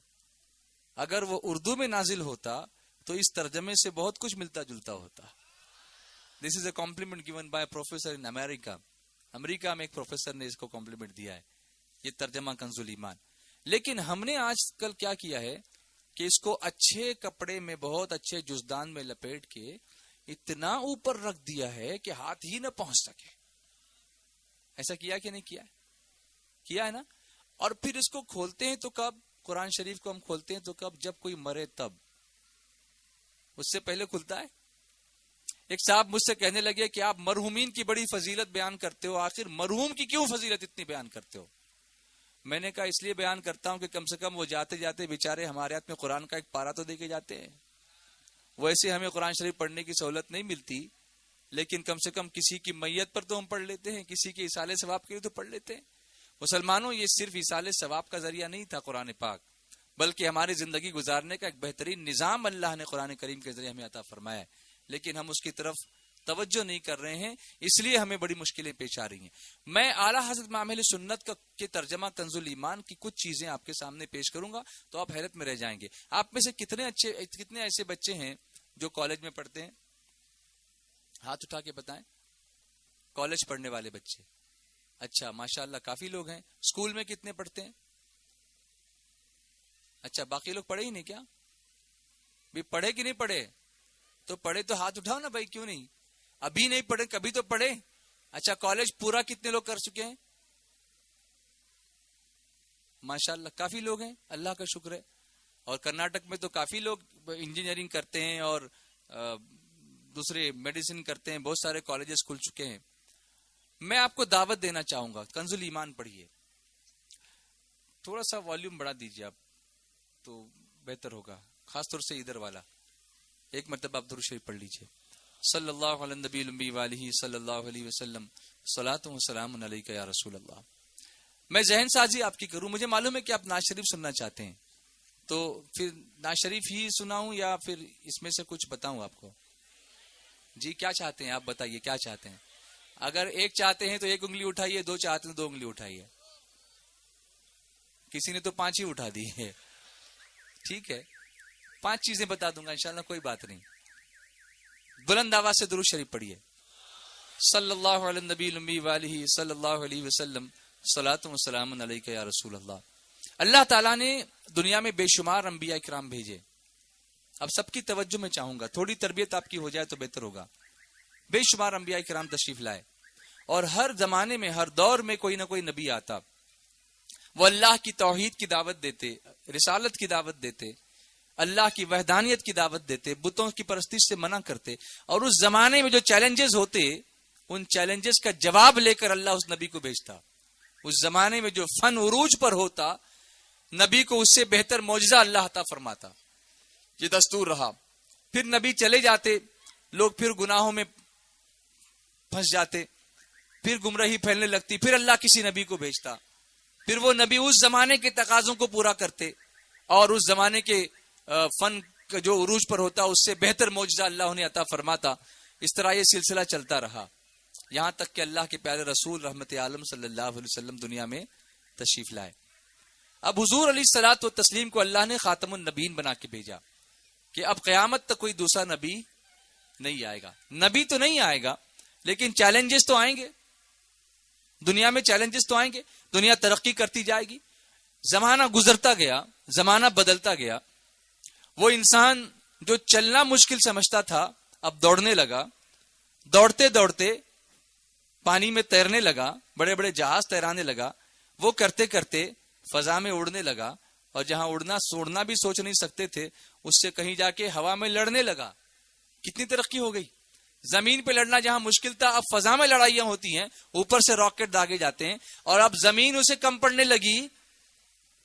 اگر وہ اردو میں نازل ہوتا تو اس ترجمے سے بہت کچھ ملتا جلتا ہوتا۔ دس از اے کمپلیمنٹ گیون بائی پروفیسر ان امریکہ۔ امریکہ میں ایک پروفیسر نے اس کو کمپلیمنٹ دیا ہے، یہ ترجمہ کنز الایمان۔ لیکن ہم نے آج کل کیا کیا ہے کہ اس کو اچھے کپڑے میں بہت اچھے جزدان میں لپیٹ کے اتنا اوپر رکھ دیا ہے کہ ہاتھ ہی نہ پہنچ سکے۔ ایسا کیا کہ نہیں کیا ہے؟ کیا ہے نا؟ اور پھر اس کو کھولتے ہیں تو کب؟ قرآن شریف کو ہم کھولتے ہیں تو کب؟ جب کوئی مرے تب، اس سے پہلے کھلتا ہے؟ ایک صاحب مجھ سے کہنے لگے کہ آپ مرحومین کی بڑی فضیلت بیان کرتے ہو، آخر مرحوم کی کیوں فضیلت اتنی بیان کرتے ہو؟ میں نے کہا اس لیے بیان کرتا ہوں کہ کم سے کم وہ جاتے جاتے بیچارے ہمارے ہاتھ میں قرآن کا ایک پارا تو دے کے جاتے ہیں۔ ویسے ہمیں قرآن شریف پڑھنے کی سہولت نہیں ملتی، لیکن کم سے کم کسی کی میت پر تو ہم پڑھ لیتے ہیں، کسی کے ایصال ثواب کے لیے تو پڑھ لیتے ہیں۔ مسلمانوں، یہ صرف ایصال ثواب کا ذریعہ نہیں تھا قرآن پاک، بلکہ ہماری زندگی گزارنے کا ایک بہترین نظام اللہ نے قرآن کریم کے ذریعے ہمیں عطا فرمایا ہے، لیکن ہم اس کی طرف توجہ نہیں کر رہے ہیں، اس لیے ہمیں بڑی مشکلیں پیش آ رہی ہیں۔ میں اعلیٰ حضرت امام اہل سنت کے ترجمہ کنز الایمان کی کچھ چیزیں آپ کے سامنے پیش کروں گا تو آپ حیرت میں رہ جائیں گے۔ آپ میں سے کتنے ایسے بچے ہیں جو کالج میں پڑھتے ہیں؟ ہاتھ اٹھا کے بتائیں۔ کالج پڑھنے والے بچے، اچھا ماشاءاللہ کافی لوگ ہیں۔ اسکول میں کتنے پڑھتے ہیں؟ اچھا باقی لوگ پڑھے ہی نہیں کیا؟ بھی پڑھے کہ نہیں پڑھے؟ تو پڑھے تو ہاتھ اٹھاؤ نا بھائی، کیوں نہیں؟ ابھی نہیں پڑھے کبھی تو پڑھے. اچھا کالج پورا کتنے لوگ کر چکے ہیں؟ ماشاءاللہ کافی لوگ ہیں، اللہ کا شکر ہے. اور کرناٹک میں تو کافی لوگ انجینئرنگ کرتے ہیں اور دوسرے میڈیسن کرتے ہیں، بہت سارے کالجز کھل چکے ہیں. میں آپ کو دعوت دینا چاہوں گا، کنز الایمان پڑھیے. تھوڑا سا والیوم بڑھا دیجیے آپ تو بہتر ہوگا، خاص طور سے ادھر والا. ایک مرتبہ آپ درود شریف پڑھ لیجیے. صلی اللہ علی النبی الامی والہ صلی اللہ علیہ وسلم صلاۃ و سلام علیک یا رسول اللہ. میں ذہن سازی آپ کی کروں، مجھے معلوم ہے کہ آپ نعت شریف سننا چاہتے ہیں، تو پھر نعت شریف ہی سناؤں یا پھر اس میں سے کچھ بتاؤں آپ کو؟ جی کیا چاہتے ہیں آپ بتائیے، کیا چاہتے ہیں؟ اگر ایک چاہتے ہیں تو ایک انگلی اٹھائیے، دو چاہتے ہیں تو دو انگلی اٹھائیے. کسی نے تو 5 ہی اٹھا دی ہے. ٹھیک ہے 5 چیزیں بتا دوں گا انشاءاللہ، کوئی بات نہیں. بلند آواز سے درود شریف پڑھیے. صلی اللہ علی النبی الامی والہ صلی اللہ علیہ وسلم صلاۃ و سلام علیک یا رسول اللہ. اللہ تعالیٰ نے دنیا میں بے شمار انبیاء کرام بھیجے. اب سب کی توجہ میں چاہوں گا، تھوڑی تربیت آپ کی ہو جائے تو بہتر ہوگا. بے شمار انبیاء کرام تشریف لائے اور ہر زمانے میں ہر دور میں کوئی نہ کوئی نبی آتا. وہ اللہ کی توحید کی دعوت دیتے، رسالت کی دعوت دیتے، اللہ کی وحدانیت کی دعوت دیتے، بتوں کی پرستش سے منع کرتے. اور اس زمانے میں جو چیلنجز ہوتے ان چیلنجز کا جواب لے کر اللہ اس نبی کو بھیجتا. اس زمانے میں جو فن عروج پر ہوتا نبی کو اس سے بہتر معجزہ اللہ عطا فرماتا. یہ دستور رہا. پھر نبی چلے جاتے، لوگ پھر گناہوں میں پھنس جاتے، پھر گمراہی پھیلنے لگتی، پھر اللہ کسی نبی کو بھیجتا. پھر وہ نبی اس زمانے کے تقاضوں کو پورا کرتے اور اس زمانے کے فن کا جو عروج پر ہوتا اس سے بہتر معجزہ اللہ انہیں عطا فرماتا. اس طرح یہ سلسلہ چلتا رہا یہاں تک کہ اللہ کے پیارے رسول رحمت عالم صلی اللہ علیہ وسلم دنیا میں تشریف لائے. اب حضور علیہ الصلوۃ والتسلیم کو اللہ نے خاتم النبیین بنا کے بھیجا کہ اب قیامت تک کوئی دوسرا نبی نہیں آئے گا. نبی تو نہیں آئے گا لیکن چیلنجز تو آئیں گے، دنیا میں چیلنجز تو آئیں گے. دنیا ترقی کرتی جائے گی، زمانہ گزرتا گیا، زمانہ بدلتا گیا. وہ انسان جو چلنا مشکل سمجھتا تھا اب دوڑنے لگا، دوڑتے دوڑتے پانی میں تیرنے لگا، بڑے بڑے جہاز تیرانے لگا. وہ کرتے کرتے فضا میں اڑنے لگا، اور جہاں اڑنا بھی سوچ نہیں سکتے تھے اس سے کہیں جا کے ہوا میں لڑنے لگا. کتنی ترقی ہو گئی. زمین پہ لڑنا جہاں مشکل تھا اب فضا میں لڑائیاں ہوتی ہیں، اوپر سے راکٹ داغے جاتے ہیں. اور اب زمین اسے کم پڑنے لگی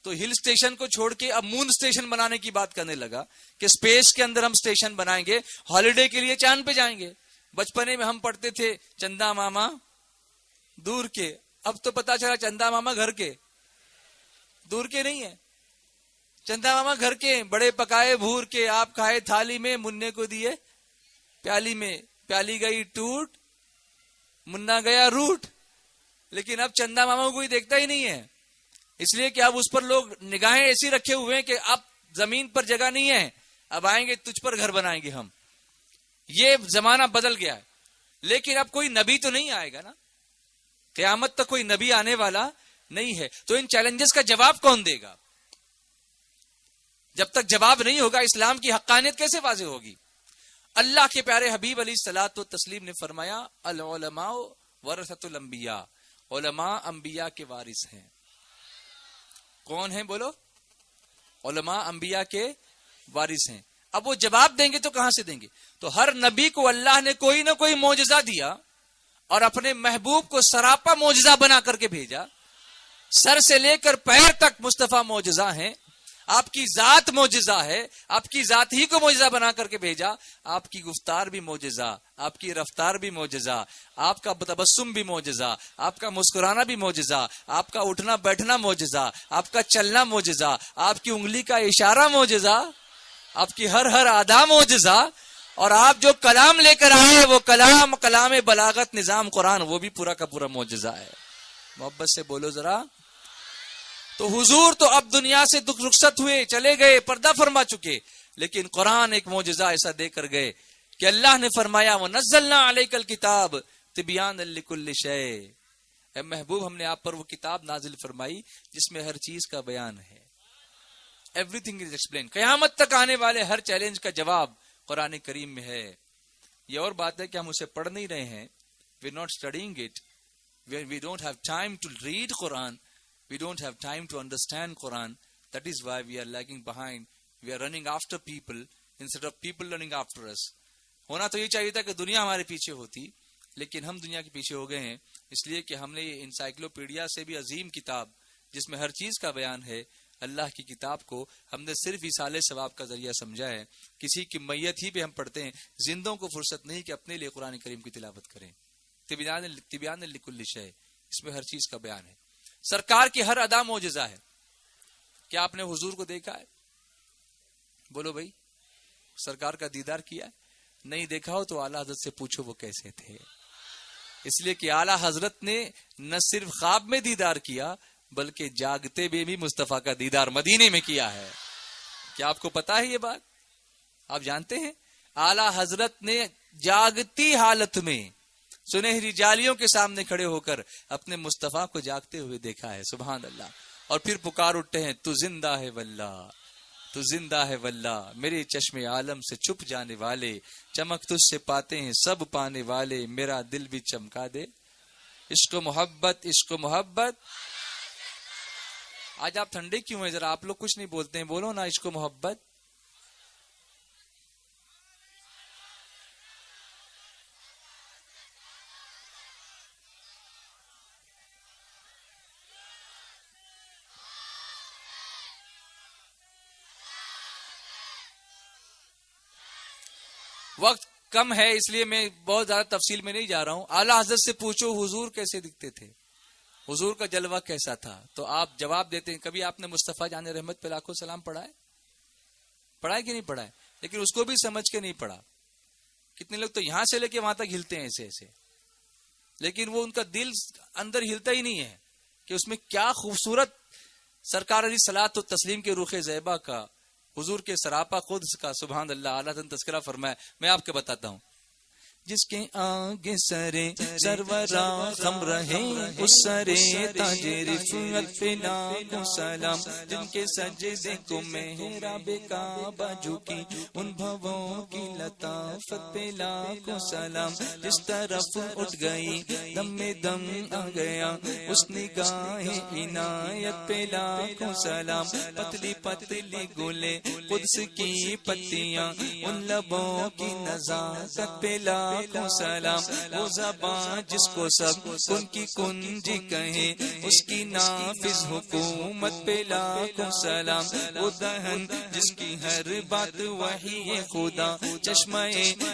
تو ہل اسٹیشن کو چھوڑ کے اب مون اسٹیشن بنانے کی بات کرنے لگا کہ اسپیس کے اندر ہم اسٹیشن بنائیں گے، ہالیڈے کے لیے چاند پہ جائیں گے. بچپنے میں ہم پڑھتے تھے چندا ماما دور کے، اب تو پتا چلا چندا ماما گھر کے، دور کے نہیں ہے. چندا ماما گھر کے، بڑے پکائے بھور کے، آپ کھائے تھالی میں، مننے کو دیے پیالی میں، پیالی گئی ٹوٹ، منا گیا روٹ. لیکن اب چندا ماما کو کوئی دیکھتا ہی نہیں ہے، اس لیے کہ اب اس پر لوگ نگاہیں ایسی رکھے ہوئے ہیں کہ اب زمین پر جگہ نہیں ہے، اب آئیں گے تجھ پر گھر بنائیں گے ہم. یہ زمانہ بدل گیا ہے. لیکن اب کوئی نبی تو نہیں آئے گا نا، قیامت تک کوئی نبی آنے والا نہیں ہے. تو ان چیلنجز کا جواب کون دے گا؟ جب تک جواب نہیں ہوگا اسلام کی حقانیت کیسے واضح ہوگی؟ اللہ کے پیارے حبیب علیہ الصلوۃ والتسلیم نے فرمایا العلماء ورثۃ الانبیاء، علماء انبیاء کے وارث ہیں. کون ہیں بولو؟ علماء انبیاء کے وارث ہیں. اب وہ جواب دیں گے تو کہاں سے دیں گے؟ تو ہر نبی کو اللہ نے کوئی نہ کوئی معجزہ دیا اور اپنے محبوب کو سراپا معجزہ بنا کر کے بھیجا. سر سے لے کر پیر تک مصطفیٰ معجزہ ہیں. آپ کی ذات معجزہ ہے، آپ کی ذات ہی کو معجزہ بنا کر کے بھیجا. آپ کی گفتار بھی معجزہ، آپ کی رفتار بھی معجزہ، آپ کا تبسم بھی معجزہ، آپ کا مسکرانا بھی معجزہ، آپ کا اٹھنا بیٹھنا معجزہ، آپ کا چلنا معجزہ، آپ کی انگلی کا اشارہ معجزہ، آپ کی ہر ادا معجزہ. اور آپ جو کلام لے کر آئے وہ کلام بلاغت نظام قرآن، وہ بھی پورا کا پورا معجزہ ہے. محبت سے بولو ذرا. تو حضور تو اب دنیا سے رخصت ہوئے، چلے گئے، پردہ فرما چکے، لیکن قرآن ایک معجزہ ایسا دے کر گئے کہ اللہ نے فرمایا وَنَزَّلْنَا عَلَيْكَ الْكِتَابَ تِبْيَانًا لِكُلِّ شَيْءٍ. اے محبوب ہم نے آپ پر وہ کتاب نازل فرمائی جس میں ہر چیز کا بیان ہے. Every thing is explain. قیامت تک آنے والے ہر چیلنج کا جواب قرآن کریم میں ہے. یہ اور بات ہے کہ ہم اسے پڑھ نہیں رہے ہیں. We are not studying it. We don't have time to read قرآن. We don't have time to understand قرآن. That is why we are lagging behind. We are running after people instead of people running after us. ہونا تو یہ چاہیے تھا کہ دنیا ہمارے پیچھے ہوتی، لیکن ہم دنیا کے پیچھے ہو گئے ہیں، اس لیے کہ ہم نے یہ انسائکلوپیڈیا سے بھی عظیم کتاب جس میں ہر چیز کا بیان ہے، اللہ کی کتاب کو ہم نے صرف ایصال ثواب کا ذریعہ سمجھا ہے. کسی کی میت ہی پہ ہم پڑھتے ہیں. زندوں کو فرصت نہیں کہ اپنے لیے قرآن کریم کی تلاوت کریں. تبیان لکل شیء، اس میں ہر چیز کا بیان ہے. سرکار کی ہر ادا معجزہ ہے. کیا آپ نے حضور کو دیکھا ہے؟ بولو بھائی، سرکار کا دیدار کیا ہے؟ نہیں دیکھا ہو تو اعلیٰ حضرت سے پوچھو وہ کیسے تھے. اس لیے کہ اعلیٰ حضرت نے نہ صرف خواب میں دیدار کیا بلکہ جاگتے میں بھی مصطفیٰ کا دیدار مدینے میں کیا ہے. کیا آپ کو پتا ہے یہ بات؟ آپ جانتے ہیں اعلیٰ حضرت نے جاگتی حالت میں سنہری جالیوں کے سامنے کھڑے ہو کر اپنے مصطفیٰ کو جاگتے ہوئے دیکھا ہے. سبحان اللہ. اور پھر پکار اٹھتے ہیں، تو زندہ ہے واللہ، تو زندہ ہے واللہ، میرے چشم عالم سے چھپ جانے والے، چمک تجھ سے پاتے ہیں سب پانے والے، میرا دل بھی چمکا دے. عشق و محبت، عشق و محبت. آج آپ ٹھنڈے کیوں ہیں؟ ذرا آپ لوگ کچھ نہیں بولتے ہیں، بولو نا عشق و محبت. وقت کم ہے اس لیے میں بہت زیادہ تفصیل میں نہیں جا رہا ہوں. اعلیٰ حضرت سے پوچھو حضور کیسے دکھتے تھے، حضور کا جلوہ کیسا تھا، تو آپ جواب دیتے ہیں. کبھی آپ نے مصطفیٰ جان رحمت پہ لاکھوں سلام پڑھا ہے؟ پڑھا ہے کہ نہیں پڑھا ہے؟ لیکن اس کو بھی سمجھ کے نہیں پڑھا. کتنے لوگ تو یہاں سے لے کے وہاں تک ہلتے ہیں ایسے ایسے، لیکن وہ ان کا دل اندر ہلتا ہی نہیں ہے کہ اس میں کیا خوبصورت سرکار علیہ الصلوۃ والتسلیم کے روح زیبا کا، حضور کے سراپا قدس کا. سبحان اللہ. اعلیٰ تذکرہ فرمایا. میں آپ کو بتاتا ہوں. جس کے آگے سرے سرورا خم رہے اس سرے تاج رفعت پہ لاکھوں سلام، جن کے سجدے کو محراب کعبہ جھکی ان بھووں کی لطافت پہ لاکھوں سلام. جس طرف اٹھ گئی دم میں دم آ گیا اس نگاہ عنایت پہ لاکھوں سلام. پتلی پتلی گلے قدس کی پتیاں ان لبوں کی نزاکت پہ لاکھوں سلام. وہ زبان جس کو سب ان کی کنجی کہیں اس کی نافذ حکومت پہ لاکھوں سلام. وہ دہن جس کی ہر بات وحی خدا چشمہ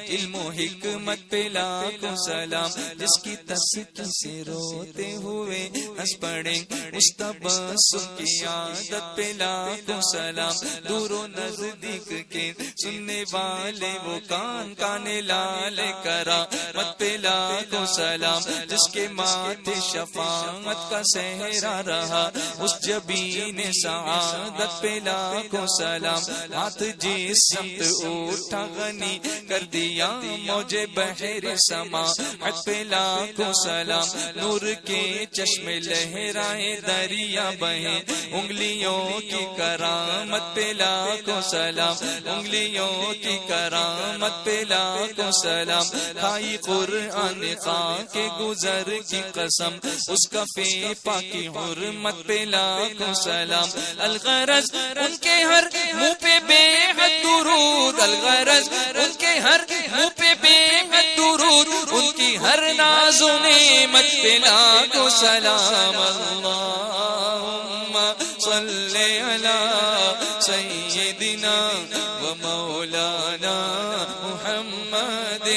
علم و حکمت پہ لاکھوں سلام. جس کی تسکین سے روتے ہوئے ہنس پڑے اس تبسم کی عادت پہ لاکھوں سلام. دور و نزدیک کے سننے والے وہ کان کانے لال کرا مت پہ لاکھوں سلام. جس کے ماتھے شفاعت کا صحرا رہا اس جبین سعادت پہ لاکھوں سلام. ہاتھ جس سمت اٹھا غنی کر دیا موج بحر سماعت پہ لاکھوں سلام. نور کے چشمے لہرائے دریا بہیں انگلیوں کی کرامت پہ لاکھوں سلام. انگلیوں کی کرامت پہ لاکھوں سلام. کھائی قرآن خان کے گزر کی قسم اس کا فیپا کی حرمت پہ لاکھوں سلام. الغرض ان کے ہر منہ پہ بے حد درود، الغرض ان کے ہر منہ پہ بے حد درود، ان کی ہر ناز و نعمت پہ لاکھوں سلام. اللہم صلی علی سیدنا و مولانا محمد.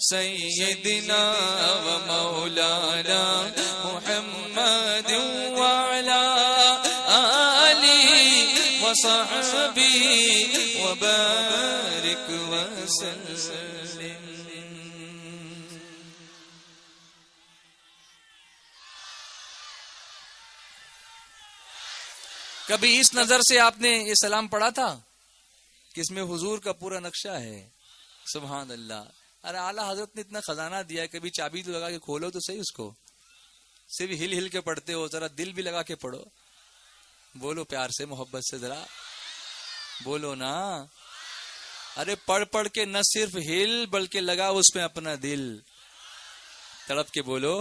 سیدنا و مولانا محمد وعلا آلہ و صحبہ و بارک وسلم. کبھی اس نظر سے آپ نے یہ سلام پڑھا تھا کہ اس میں حضور کا پورا نقشہ ہے؟ سبحان اللہ. ارے اعلیٰ حضرت نے اتنا خزانہ دیا ہے، کبھی چابی تو لگا کے کھولو تو صحیح اس کو. صرف ہل ہل کے پڑھتے ہو، ذرا دل بھی لگا کے پڑھو. بولو پیار سے، محبت سے، ذرا بولو نا. ارے پڑھ پڑھ کے نہ صرف ہل بلکہ لگا اس میں اپنا دل، تڑپ کے بولو.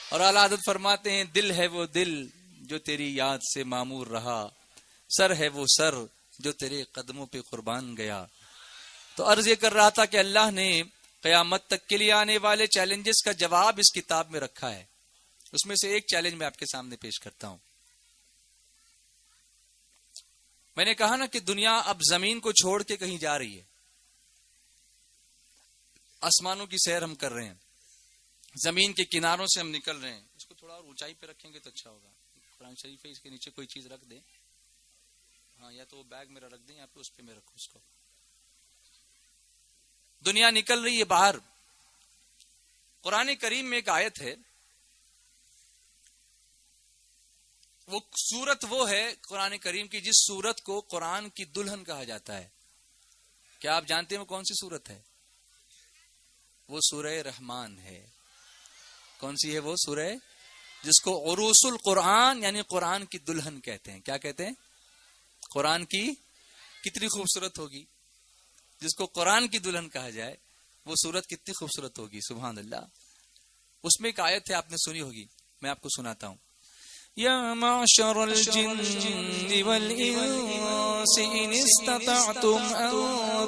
اور اعلیٰ حضرت فرماتے ہیں دل ہے وہ دل جو تیری یاد سے معمور رہا، سر ہے وہ سر جو تیرے قدموں پہ قربان گیا. تو عرض یہ کر رہا تھا کہ اللہ نے قیامت تک کے لیے آنے والے چیلنجز کا جواب اس کتاب میں رکھا ہے. اس میں سے ایک چیلنج میں آپ کے سامنے پیش کرتا ہوں. میں نے کہا نا کہ دنیا اب زمین کو چھوڑ کے کہیں جا رہی ہے، آسمانوں کی سیر ہم کر رہے ہیں، زمین کے کناروں سے ہم نکل رہے ہیں. اس کو تھوڑا اور اونچائی پہ رکھیں گے تو اچھا ہوگا. قرآن شریف ہے، اس کے نیچے کوئی چیز رکھ دیں. ہاں، یا تو وہ بیگ میرا رکھ دیں یا پہ اس پہ میں رکھوں اس کو. دنیا نکل رہی ہے باہر. قرآن کریم میں ایک آیت ہے، وہ سورت وہ ہے قرآن کریم کی جس سورت کو قرآن کی دلہن کہا جاتا ہے. کیا آپ جانتے ہیں وہ کون سی سورت ہے؟ وہ سورہ رحمان ہے. کون سی ہے وہ سورہ جس کو عروس القرآن یعنی قرآن کی دلہن کہتے ہیں؟ کیا کہتے ہیں؟ قرآن کی کتنی خوبصورت ہوگی جس کو قرآن کی دلہن کہا جائے. وہ سورت کتنی خوبصورت ہوگی، سبحان اللہ. اس میں ایک آیت ہے، آپ نے سنی ہوگی، میں آپ کو سناتا ہوں. یا معشر الجن والانس ان استطعتم ان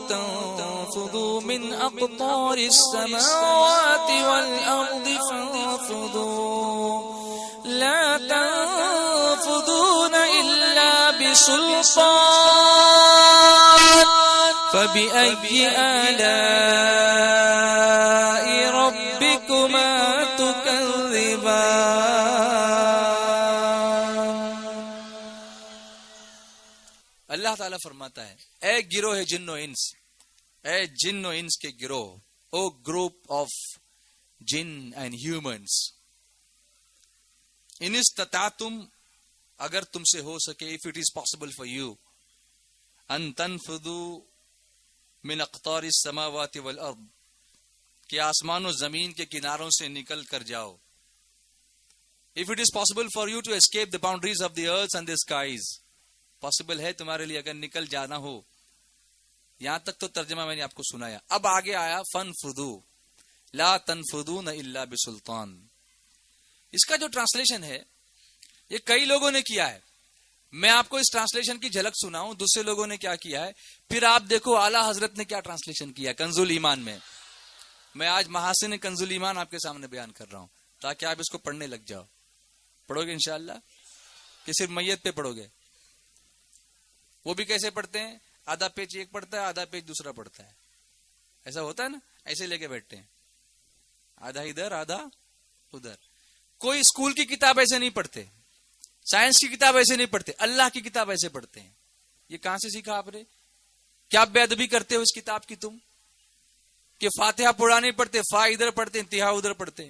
تنفذوا من اقطار السماوات والارض فانفذوا لا تنفذون الا بسلطان فبأي آلاء ربكما تكذبان. اللہ تعالیٰ فرماتا ہے اے گروہ جن و انس، اے جن و انس کے گروہ، او گروپ آف جن اینڈ ہیومنس، ان استطعتم اگر تم سے ہو سکے، if it is possible for you، ان تنفذوا من اقطار السماوات والارض، کہ آسمان و زمین کے کناروں سے نکل کر جاؤ. if it is possible for you to escape the boundaries of the earth and the skies، possible ہے تمہارے لیے اگر نکل جانا ہو. یہاں تک تو ترجمہ میں نے آپ کو سنایا. اب آگے آیا فانفذوا لا تنفذون الا بسلطان. اس کا جو ٹرانسلیشن ہے یہ کئی لوگوں نے کیا ہے. میں آپ کو اس ٹرانسلیشن کی جھلک سناؤں، دوسرے لوگوں نے کیا کیا ہے، پھر آپ دیکھو اعلیٰ حضرت نے کیا ٹرانسلیشن کیا کنز الایمان میں. میں آج محاسن کنز الایمان آپ کے سامنے بیان کر رہا ہوں تاکہ آپ اس کو پڑھنے لگ جاؤ. پڑھو گے انشاءاللہ کہ صرف میت پہ پڑھو گے؟ وہ بھی کیسے پڑھتے ہیں؟ آدھا پیج ایک پڑھتا ہے، آدھا پیج دوسرا پڑھتا ہے. ایسا ہوتا ہے نا، ایسے لے کے بیٹھتے ہیں، آدھا ادھر آدھا ادھر. کوئی اسکول کی کتاب ایسے نہیں پڑھتے، سائنس کی کتاب ایسے نہیں پڑھتے، اللہ کی کتاب ایسے پڑھتے ہیں. یہ کہاں سے سیکھا آپ نے؟ کیا بے ادبی کرتے ہو اس کتاب کی تم کہ فاتحہ پڑھا نہیں پڑھتے، فا ادھر پڑھتے، انتہا ادھر پڑھتے.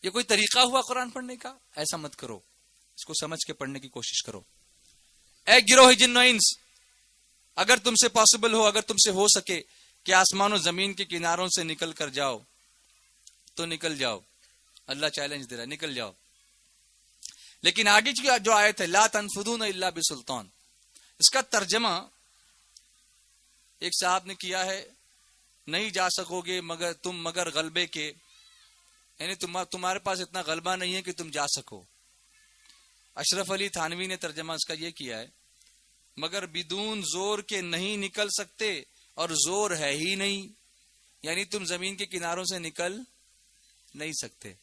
یہ کوئی طریقہ ہوا قرآن پڑھنے کا؟ ایسا مت کرو، اس کو سمجھ کے پڑھنے کی کوشش کرو. اے گروہ جن و انس، اگر تم سے پاسبل ہو، اگر تم سے ہو سکے کہ آسمان و زمین کے کناروں سے نکل کر جاؤ تو نکل جاؤ. اللہ چیلنج دے رہا ہے، نکل جاؤ. لیکن آگے کی جو آیت ہے لا تنفذون الا بسلطان، اس کا ترجمہ ایک صاحب نے کیا ہے نہیں جا سکو گے مگر غلبے کے، یعنی تمہارے پاس اتنا غلبہ نہیں ہے کہ تم جا سکو. اشرف علی تھانوی نے ترجمہ اس کا یہ کیا ہے مگر بدون زور کے نہیں نکل سکتے اور زور ہے ہی نہیں، یعنی تم زمین کے کناروں سے نکل نہیں سکتے.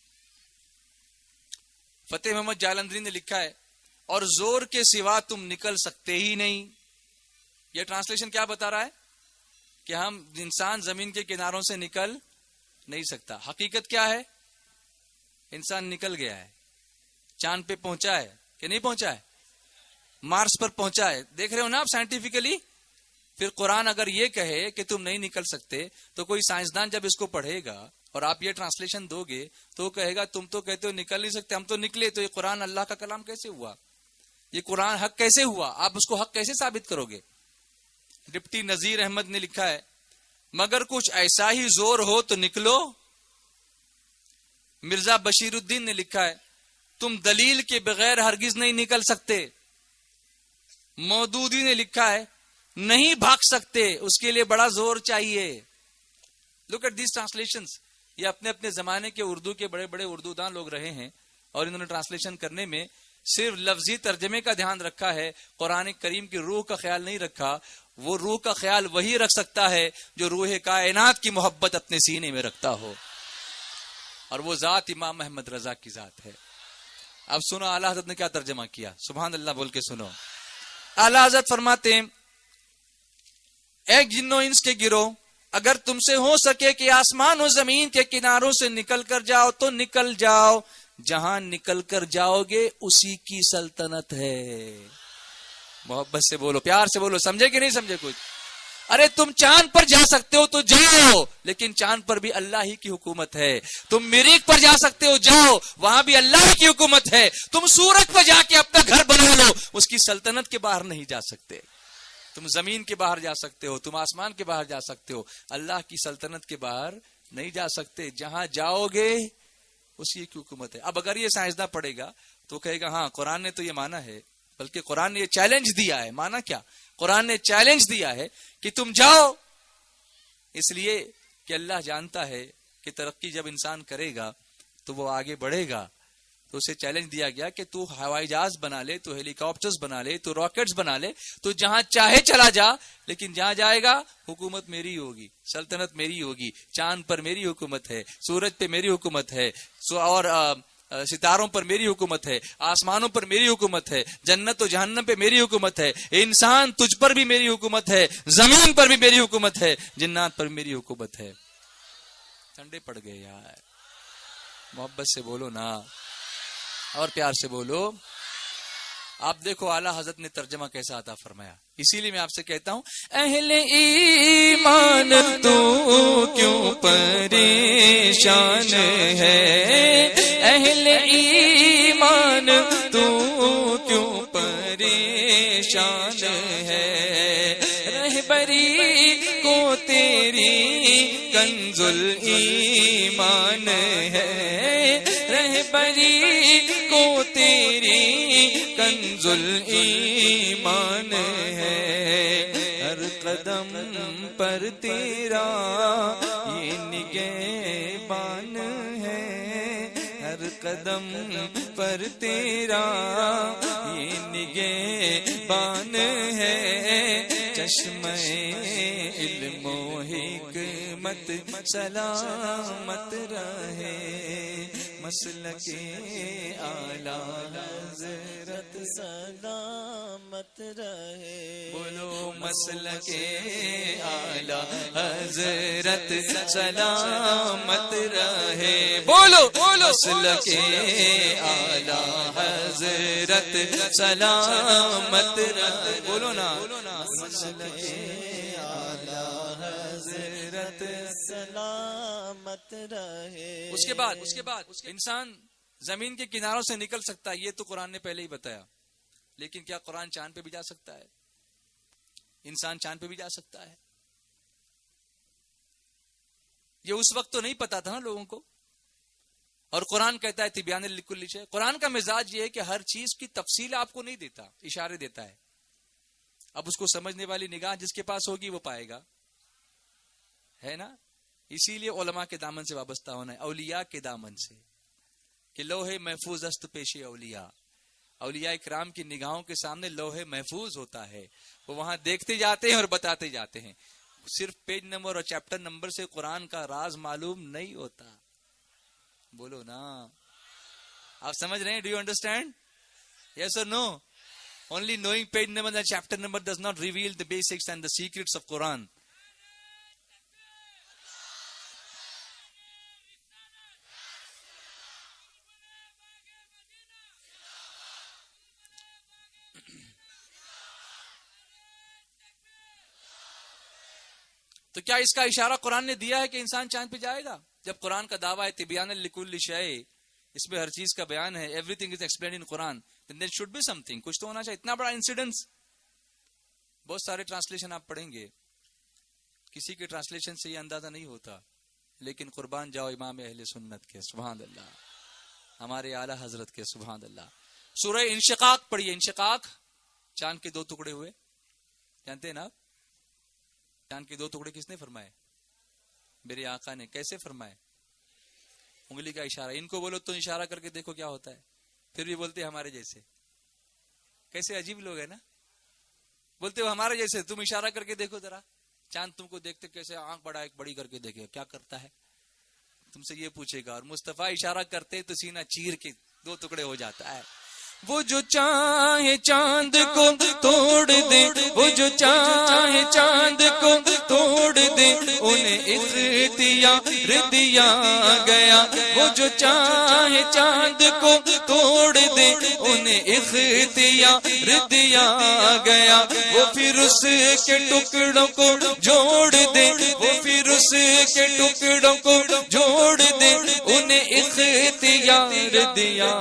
فتح محمد جالندری نے لکھا ہے اور زور کے سوا تم نکل سکتے ہی نہیں. یہ ٹرانسلیشن کیا بتا رہا ہے کہ ہم انسان زمین کے کناروں سے نکل نہیں سکتا. حقیقت کیا ہے؟ انسان نکل گیا ہے، چاند پہ پہنچا ہے کہ نہیں پہنچا ہے، مارس پر پہنچا ہے. دیکھ رہے ہو نا آپ سائنٹیفکلی. پھر قرآن اگر یہ کہے کہ تم نہیں نکل سکتے تو کوئی سائنسدان جب اس کو پڑھے گا اور آپ یہ ٹرانسلیشن دو گے تو کہے گا تم تو کہتے ہو نکل نہیں سکتے، ہم تو نکلے. تو یہ قرآن اللہ کا کلام کیسے ہوا؟ یہ قرآن حق کیسے ہوا؟ آپ اس کو حق کیسے ثابت کرو گے؟ ڈپٹی نذیر احمد نے لکھا ہے مگر کچھ ایسا ہی زور ہو تو نکلو، مرزا بشیر الدین نے لکھا ہے تم دلیل کے بغیر ہرگز نہیں نکل سکتے. مودودی نے لکھا ہے نہیں بھاگ سکتے, اس کے لیے بڑا زور چاہیے. Look at these translations. یہ اپنے اپنے زمانے کے اردو کے بڑے بڑے اردو دان لوگ رہے ہیں, اور انہوں نے ٹرانسلیشن کرنے میں صرف لفظی ترجمے کا دھیان رکھا ہے, قرآن کریم کی روح کا خیال نہیں رکھا. وہ روح کا خیال وہی رکھ سکتا ہے جو روح کائنات کی محبت اپنے سینے میں رکھتا ہو, اور وہ ذات امام احمد رضا کی ذات ہے. اب سنو اعلی حضرت نے کیا ترجمہ کیا, سبحان اللہ بول کے سنو. اعلی حضرت فرماتے ہیں اے جنو انس کے گروہ, اگر تم سے ہو سکے کہ آسمان و زمین کے کناروں سے نکل کر جاؤ تو نکل جاؤ, جہاں نکل کر جاؤ گے اسی کی سلطنت ہے. محبت سے بولو, پیار سے بولو, سمجھے کہ نہیں سمجھے کچھ؟ ارے تم چاند پر جا سکتے ہو تو جاؤ, لیکن چاند پر بھی اللہ ہی کی حکومت ہے. تم مریخ پر جا سکتے ہو, جاؤ, وہاں بھی اللہ ہی کی حکومت ہے. تم سورج پر جا کے اپنا گھر بنا لو, اس کی سلطنت کے باہر نہیں جا سکتے. تم زمین کے باہر جا سکتے ہو, تم آسمان کے باہر جا سکتے ہو, اللہ کی سلطنت کے باہر نہیں جا سکتے. جہاں جاؤ گے اسی کی حکومت ہے. اب اگر یہ سائنسداں پڑھے گا تو کہے گا ہاں قرآن نے تو یہ مانا ہے, بلکہ قرآن نے یہ چیلنج دیا ہے. مانا کیا؟ قرآن نے چیلنج دیا ہے کہ تم جاؤ, اس لیے کہ اللہ جانتا ہے کہ ترقی جب انسان کرے گا تو وہ آگے بڑھے گا. تو اسے چیلنج دیا گیا کہ تو ہوائی جہاز بنا لے, تو ہیلی کاپٹرز بنا لے, تو راکٹس بنا لے, تو جہاں چاہے چلا جا, لیکن جہاں جائے گا حکومت میری ہوگی, سلطنت میری ہوگی. چاند پر میری حکومت ہے, سورج پہ میری حکومت ہے, اور ستاروں پر میری حکومت ہے, آسمانوں پر میری حکومت ہے, جنت و جہنم پہ میری حکومت ہے, انسان تجھ پر بھی میری حکومت ہے, زمین پر بھی میری حکومت ہے, جنات پر بھی میری حکومت ہے. ٹھنڈے پڑ گئے یار, محبت سے بولو نا, اور پیار سے بولو. آپ دیکھو اعلی حضرت نے ترجمہ کیسا عطا فرمایا. اسی لیے میں آپ سے کہتا ہوں اہل ایمان تو کیوں پریشان ہے, اہل ایمان تو کیوں پریشان ہے, رہبری کو تیری کنز الایمان ہے, رہبری کو تیری کنز الایمان ہے, ہر قدم پر تیرا یہ نگہبان ہے, ہر قدم پر تیرا یہ نگہبان ہے, چشمہ علم و حکمت سلامت رہے, مسلک اعلی حضرت سلامت رہے. بولو مسلک اعلی حضرت سلامت رہے, بولو مسلک اعلی حضرت سلامت رہے. بولو نا مسلک اعلی حضرت سلامت رہے. اس کے بعد انسان زمین کے کناروں سے نکل سکتا ہے, یہ تو قرآن نے پہلے ہی بتایا. لیکن کیا قرآن چاند پہ بھی جا سکتا ہے؟ انسان چاند پہ بھی جا سکتا ہے؟ یہ اس وقت تو نہیں پتا تھا نا لوگوں کو. اور قرآن کہتا ہے تبیان لکل شیء. قرآن کا مزاج یہ ہے کہ ہر چیز کی تفصیل آپ کو نہیں دیتا, اشارے دیتا ہے. اب اس کو سمجھنے والی نگاہ جس کے پاس ہوگی وہ پائے گا, ہے نا. اسی لیے علماء کے دامن سے وابستہ ہونا ہے, اولیاء کے دامن سے, کہ لوح محفوظ است پیش اولیاء. اولیاء کرام کی نگاہوں کے سامنے لوح محفوظ ہوتا ہے, وہ وہاں دیکھتے جاتے ہیں اور بتاتے جاتے ہیں. صرف پیج نمبر اور چیپٹر نمبر سے قرآن کا راز معلوم نہیں ہوتا. بولو نا, آپ سمجھ رہے ہیں؟ Do you understand? یس اور نو؟ Only knowing page number and chapter number does not reveal the basics and the secrets of Quran. تو کیا اس کا اشارہ قرآن نے دیا ہے کہ انسان چاند پہ جائے گا؟ جب قرآن کا دعویٰ ہے تبیان لکل شیء, اس میں ہر چیز کا بیان ہے, every thing is explained in Quran, then there should be something, کچھ تو ہونا چاہیے. اتنا بڑا انسیڈنس, بہت سارے ٹرانسلیشن آپ پڑھیں گے, کسی کے ٹرانسلیشن سے یہ اندازہ نہیں ہوتا لیکن قربان جاؤ امام اہل سنت کے، سبحان اللہ، ہمارے اعلیٰ حضرت کے، سبحان اللہ۔ سورہ انشقاق پڑھیے، انشقاق، چاند کے دو ٹکڑے ہوئے، جانتے ہیں نا؟ چاند کے دو ٹکڑے کس نے فرمائے؟ میرے آقا نے۔ کیسے فرمائے؟ انگلی کا اشارہ۔ ان کو بولو تو اشارہ کر کے دیکھو کیا ہوتا ہے، پھر بھی بولتے ہمارے جیسے۔ کیسے عجیب لوگ ہیں نا، بولتے ہو ہمارے جیسے، تم اشارہ کر کے دیکھو ذرا، چاند تم کو دیکھتے کیسے آنکھ بڑی کر کے دیکھے کیا کرتا ہے، تم سے یہ پوچھے گا۔ اور مصطفیٰ اشارہ کرتے تو سینہ چیر کے دو ٹکڑے ہو جاتا ہے۔ وہ جو چاہے چاند کو توڑ دے، وہ جو چاہے چاند کو توڑ دے، انہیں اختیار دیا گیا۔ وہ جو چاہے چاند کو توڑ دے، انہیں اختیار دیا گیا۔ وہ پھر اس کے ٹکڑوں کو جوڑ دے، وہ پھر اس کے ٹکڑوں کو جوڑ دے، انہیں اختیار دیا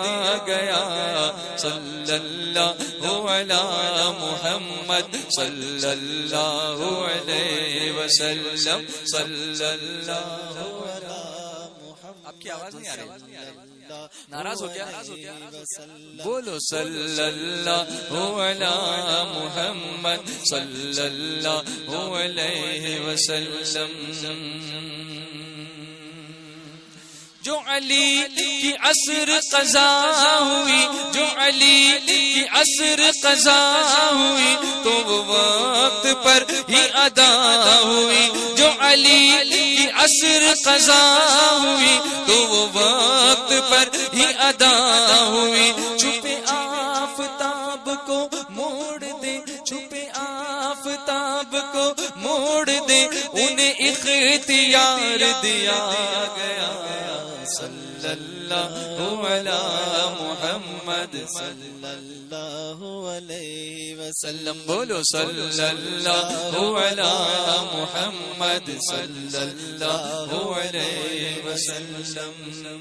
گیا۔ صلی اللہ علی محمد صلی اللہ علیہ وسلم، صلی اللہ علی محمد۔ آپ کی آواز نہیں آ رہی، ناراض ہو گیا؟ بولو صلی اللہ علی محمد صلی اللہ علیہ وسلم۔ جو علی کی عصر قضا ہوئی، جو علی کی عصر قضا ہوئی، تو وہ وقت پر ہی ادا ہوئی۔ جو علی کی عصر قضا ہوئی، تو وہ وقت پر ہی ادا ہوئی۔ چھپے آفتاب کو موڑ دے، چھپے آفتاب کو موڑ دے، انہیں اختیار دیا گیا۔ صلی اللہ علی محمد صلی اللہ علیہ وسلم۔ بولو صلی اللہ علی محمد صلی اللہ علیہ وسلم۔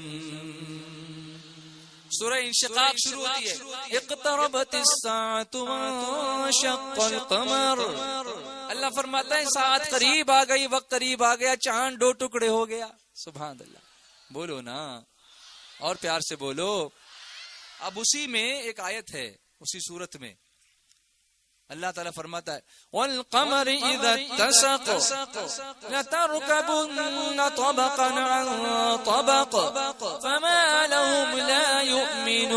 سورہ انشقاق شروع ہوتی ہے، اقتربت الساعۃ وانشق القمر۔ اللہ فرماتا ہے ساعت قریب آ گئی، وقت قریب آ گیا، چاند دو ٹکڑے ہو گیا۔ سبحان اللہ، بولو نا، اور پیار سے بولو۔ اب اسی میں ایک آیت ہے، اسی صورت میں اللہ تعالیٰ فرماتا ہے والقمر اذا اتسق لتركبن طبقا عن طبق فما لهم لا يؤمنون۔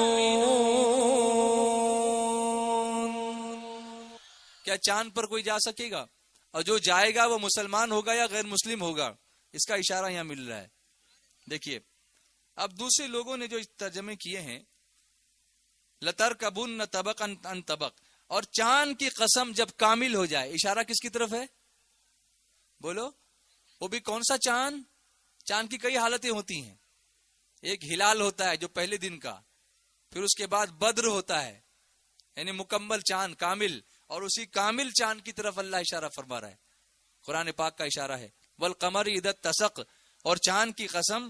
کیا چاند پر کوئی جا سکے گا؟ اور جو جائے گا وہ مسلمان ہوگا یا غیر مسلم ہوگا؟ اس کا اشارہ یہاں مل رہا ہے۔ دیکھیے اب دوسرے لوگوں نے جو ترجمے کیے ہیں، لترکبن طبقا عن طبق، اور چاند کی قسم جب کامل ہو جائے، اشارہ کس کی طرف ہے؟ بولو، وہ بھی کون سا چاند؟ چاند کی کئی حالتیں ہوتی ہیں، ایک ہلال ہوتا ہے جو پہلے دن کا، پھر اس کے بعد بدر ہوتا ہے، یعنی مکمل چاند کامل، اور اسی کامل چاند کی طرف اللہ اشارہ فرما رہا ہے، قرآن پاک کا اشارہ ہے والقمر اذا اتسق، اور چاند کی قسم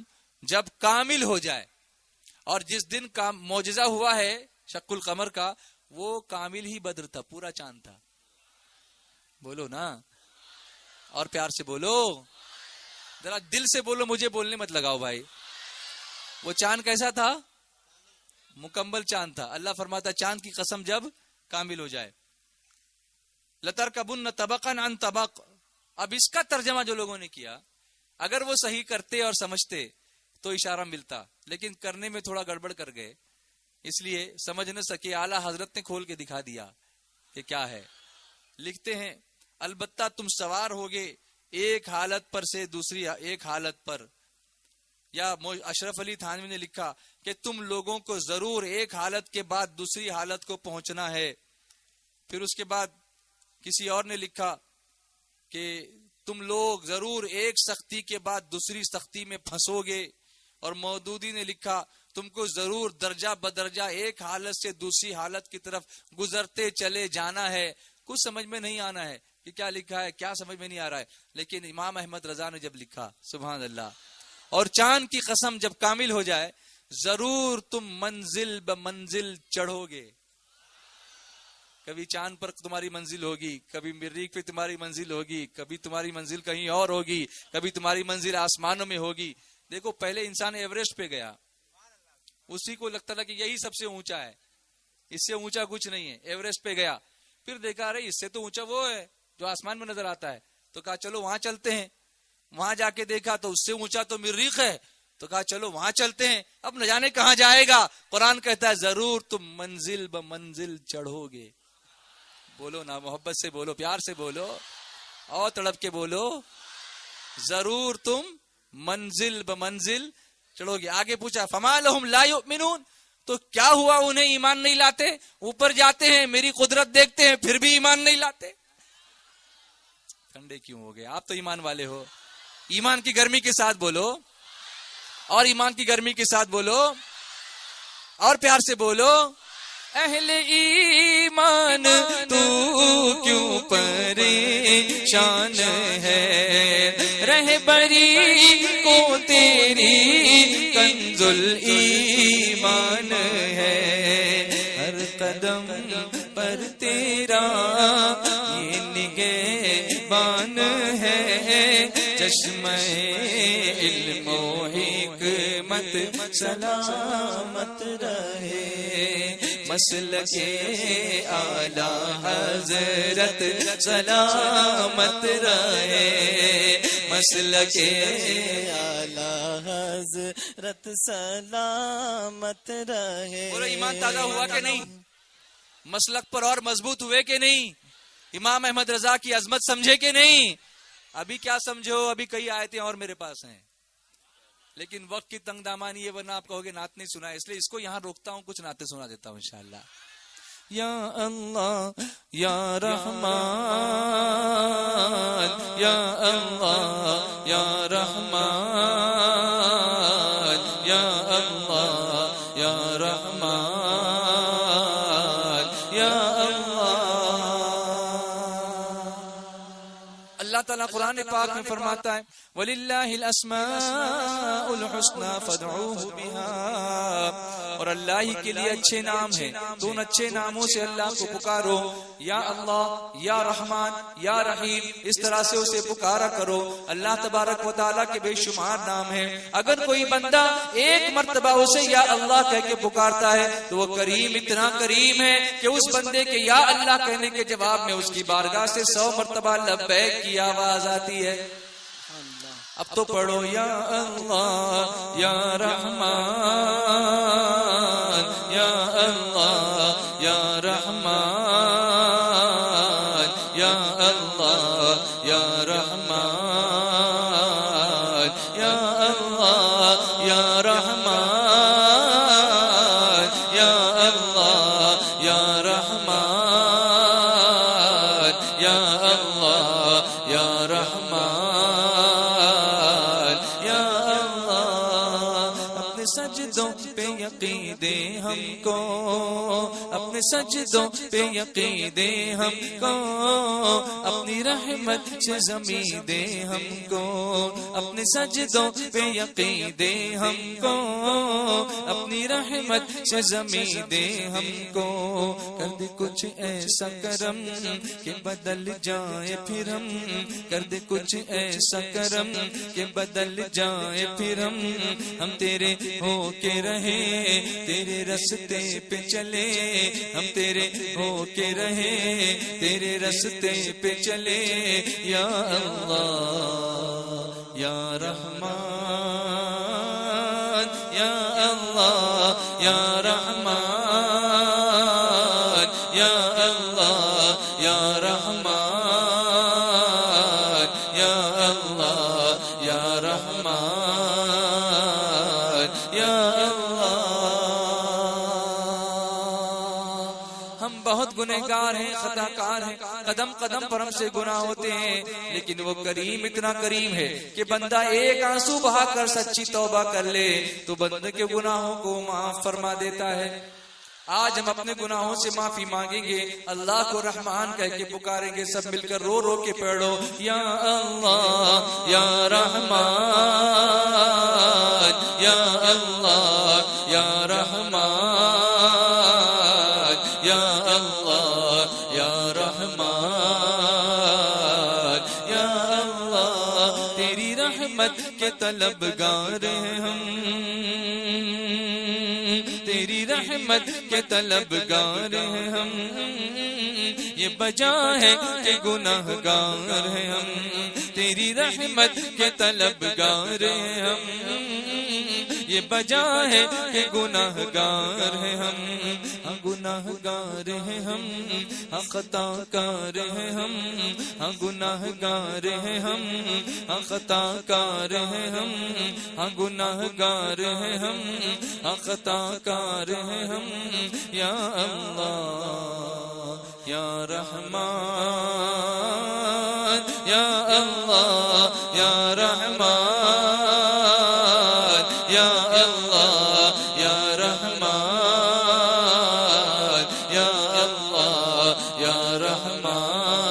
جب کامل ہو جائے۔ اور جس دن کا معجزہ ہوا ہے شق القمر کا، وہ کامل ہی بدر تھا، پورا چاند تھا۔ بولو نا، اور پیار سے بولو، ذرا دل سے بولو، مجھے بولنے مت لگاؤ بھائی۔ وہ چاند کیسا تھا؟ مکمل چاند تھا۔ اللہ فرماتا چاند کی قسم جب کامل ہو جائے۔ لترکبن طبقا عن طبق۔ اب اس کا ترجمہ جو لوگوں نے کیا، اگر وہ صحیح کرتے اور سمجھتے تو اشارہ ملتا، لیکن کرنے میں تھوڑا گڑبڑ کر گئے، اس لیے سمجھ نہ سکے۔ اعلیٰ حضرت نے کھول کے دکھا دیا کہ کیا ہے۔ لکھتے ہیں البتہ تم سوار ہوگے ایک حالت پر سے دوسری ایک حالت پر، یا اشرف علی تھانوی نے لکھا کہ تم لوگوں کو ضرور ایک حالت کے بعد دوسری حالت کو پہنچنا ہے۔ پھر اس کے بعد کسی اور نے لکھا کہ تم لوگ ضرور ایک سختی کے بعد دوسری سختی میں پھنسو گے، اور مودودی نے لکھا تم کو ضرور درجہ بدرجہ ایک حالت سے دوسری حالت کی طرف گزرتے چلے جانا ہے۔ کچھ سمجھ میں نہیں آنا ہے کہ کیا لکھا ہے، کیا سمجھ میں نہیں آ رہا ہے، لیکن امام احمد رضا نے جب لکھا، سبحان اللہ، اور چاند کی قسم جب کامل ہو جائے، ضرور تم منزل بمنزل چڑھو گے۔ کبھی چاند پر تمہاری منزل ہوگی، کبھی مریخ پہ تمہاری منزل ہوگی، کبھی تمہاری منزل کہیں اور ہوگی، کبھی تمہاری منزل آسمانوں میں ہوگی. دیکھو پہلے انسان ایوریسٹ پہ گیا، اسی کو لگتا تھا کہ یہی سب سے اونچا ہے، اس سے اونچا کچھ نہیں ہے. ایوریسٹ پہ گیا، پھر دیکھا رہے اس سے تو اونچا وہ ہے جو آسمان میں نظر آتا ہے، تو کہا چلو وہاں چلتے ہیں. وہاں جا کے دیکھا تو اس سے اونچا تو مریخ ہے، تو کہا چلو وہاں چلتے ہیں. اب نہ جانے کہاں جائے گا. قرآن کہتا ہے ضرور تم منزل بمنزل چڑھو گے. بولو نا، محبت سے بولو، پیار سے بولو اور تڑپ کے بولو، ضرور تم منزل بمنزل چڑھو گے. آگے پوچھا فما لہم لا یؤمنون، تو کیا ہوا انہیں ایمان نہیں لاتے؟ اوپر جاتے ہیں، میری قدرت دیکھتے ہیں، پھر بھی ایمان نہیں لاتے. ٹھنڈے کیوں ہو گئے؟ آپ تو ایمان والے ہو. ایمان کی گرمی کے ساتھ بولو، اور ایمان کی گرمی کے ساتھ بولو، اور پیار سے بولو. اہل ایمان تو کیوں پریشان ہے، رہبری کو تیری کنز الایمان ہے. ہر قدم پر تیرا یہ نگہبان ہے، چشمہ علم و حکمت سلامت رہے. مسلک اعلی حضرت سلامت رہے، مسلک اعلی حضرت سلامت رہے. پورا ایمان تازہ ہوا کہ نہیں؟ مسلک پر اور مضبوط ہوئے کہ نہیں؟ امام احمد رضا کی عظمت سمجھے کہ نہیں؟ ابھی کیا سمجھو، ابھی کئی آیتیں اور میرے پاس ہیں، لیکن وقت کی تنگ دامانی ہے، ورنہ آپ کہو گے نعت نہیں سنا ہے، اس لیے اس کو یہاں روکتا ہوں، کچھ نعتیں سنا دیتا ہوں انشاءاللہ. یا اللہ یا رحمان، یا اللہ یا رحمان، یا اللہ یا رحمان، یا اللہ. اللہ تعالیٰ قرآن پاک میں فرماتا ہے وَلِلَّهِ الْأَسْمَاءُ الْحُسْنَى فَادْعُوهُ بِهَا، اور اللہ ہی کے لیے اچھے نام ہیں، تو ان اچھے ناموں سے اللہ کو پکارو. یا اللہ یا رحمان یا رحیم، اس طرح سے اسے پکارا کرو. اللہ تبارک و تعالیٰ کے بے شمار نام ہیں. اگر کوئی بندہ ایک مرتبہ اسے یا اللہ کہہ کے پکارتا ہے تو وہ کریم اتنا کریم ہے کہ اس بندے کے یا اللہ کہنے کے جواب میں اس کی بارگاہ سے 100 مرتبہ لبیک کی آواز آتی ہے. اب تو پڑھو یا اللہ یا رحمان، یا اللہ یا رحمان، یا اللہ یا رحمان، یا اللہ یا رحمان، یا اللہ یا رحمان، یا اللہ یا رحمان. سجدوں پہ یقین دے ہم کو، اپنے سجدوں پہ یقین دے ہم کو، اپنی رحمت سے زمین دے ہم کو. اپنے سجدوں پہ یقین دے ہم کو، اپنی رحمت سے زمین دے ہم کو. کر دے کچھ ایسا کرم کہ بدل جائے پھر ہم، کر دے کچھ ایسا کرم کہ بدل جائے پھر ہم تیرے ہو کے رہے، تیرے رستے پہ چلے، ہم تیرے ہو کے رہے، تیرے رستے پہ چلے. یا اللہ یا رحمان، یا اللہ یا رحمان، یا اللہ یا رحمان، یا اللہ یا رحمان، یا اللہ. ہم بہت گنہگار ہیں، خطا کار ہیں، قدم قدم پر ہم سے گناہ ہوتے ہیں، لیکن وہ کریم اتنا کریم ہے کہ بندہ ایک آنسو بہا کر سچی توبہ کر لے تو بندے کے گناہوں کو معاف فرما دیتا ہے. آج ہم اپنے گناہوں سے معافی مانگیں گے، اللہ کو رحمان کہہ کے پکاریں گے. سب مل کر رو رو کے پڑھو یا اللہ یا رحمان، یا اللہ یا رحمان، یا اللہ کے طلبگار ہیں ہم، تیری رحمت کے طلبگار ہیں ہم، یہ بجا ہے کہ گناہ گار ہیں ہم، تیری رحمت کے طلبگار ہیں ہم، یہ بجا ہے کہ گناہ گار ہیں ہم، ہاں گناہ گار ہیں ہم، ہاں خطا کار ہیں ہم، ہاں گناہ گار ہیں ہم، ہاں خطا کار ہیں ہم، ہاں گناہ گار ہیں ہم، ہاں خطا کار ہیں ہم، یا اللہ یا رحمان یا اللہ یا رحمان یا اللہ یا رحمان یا اللہ یا رحمان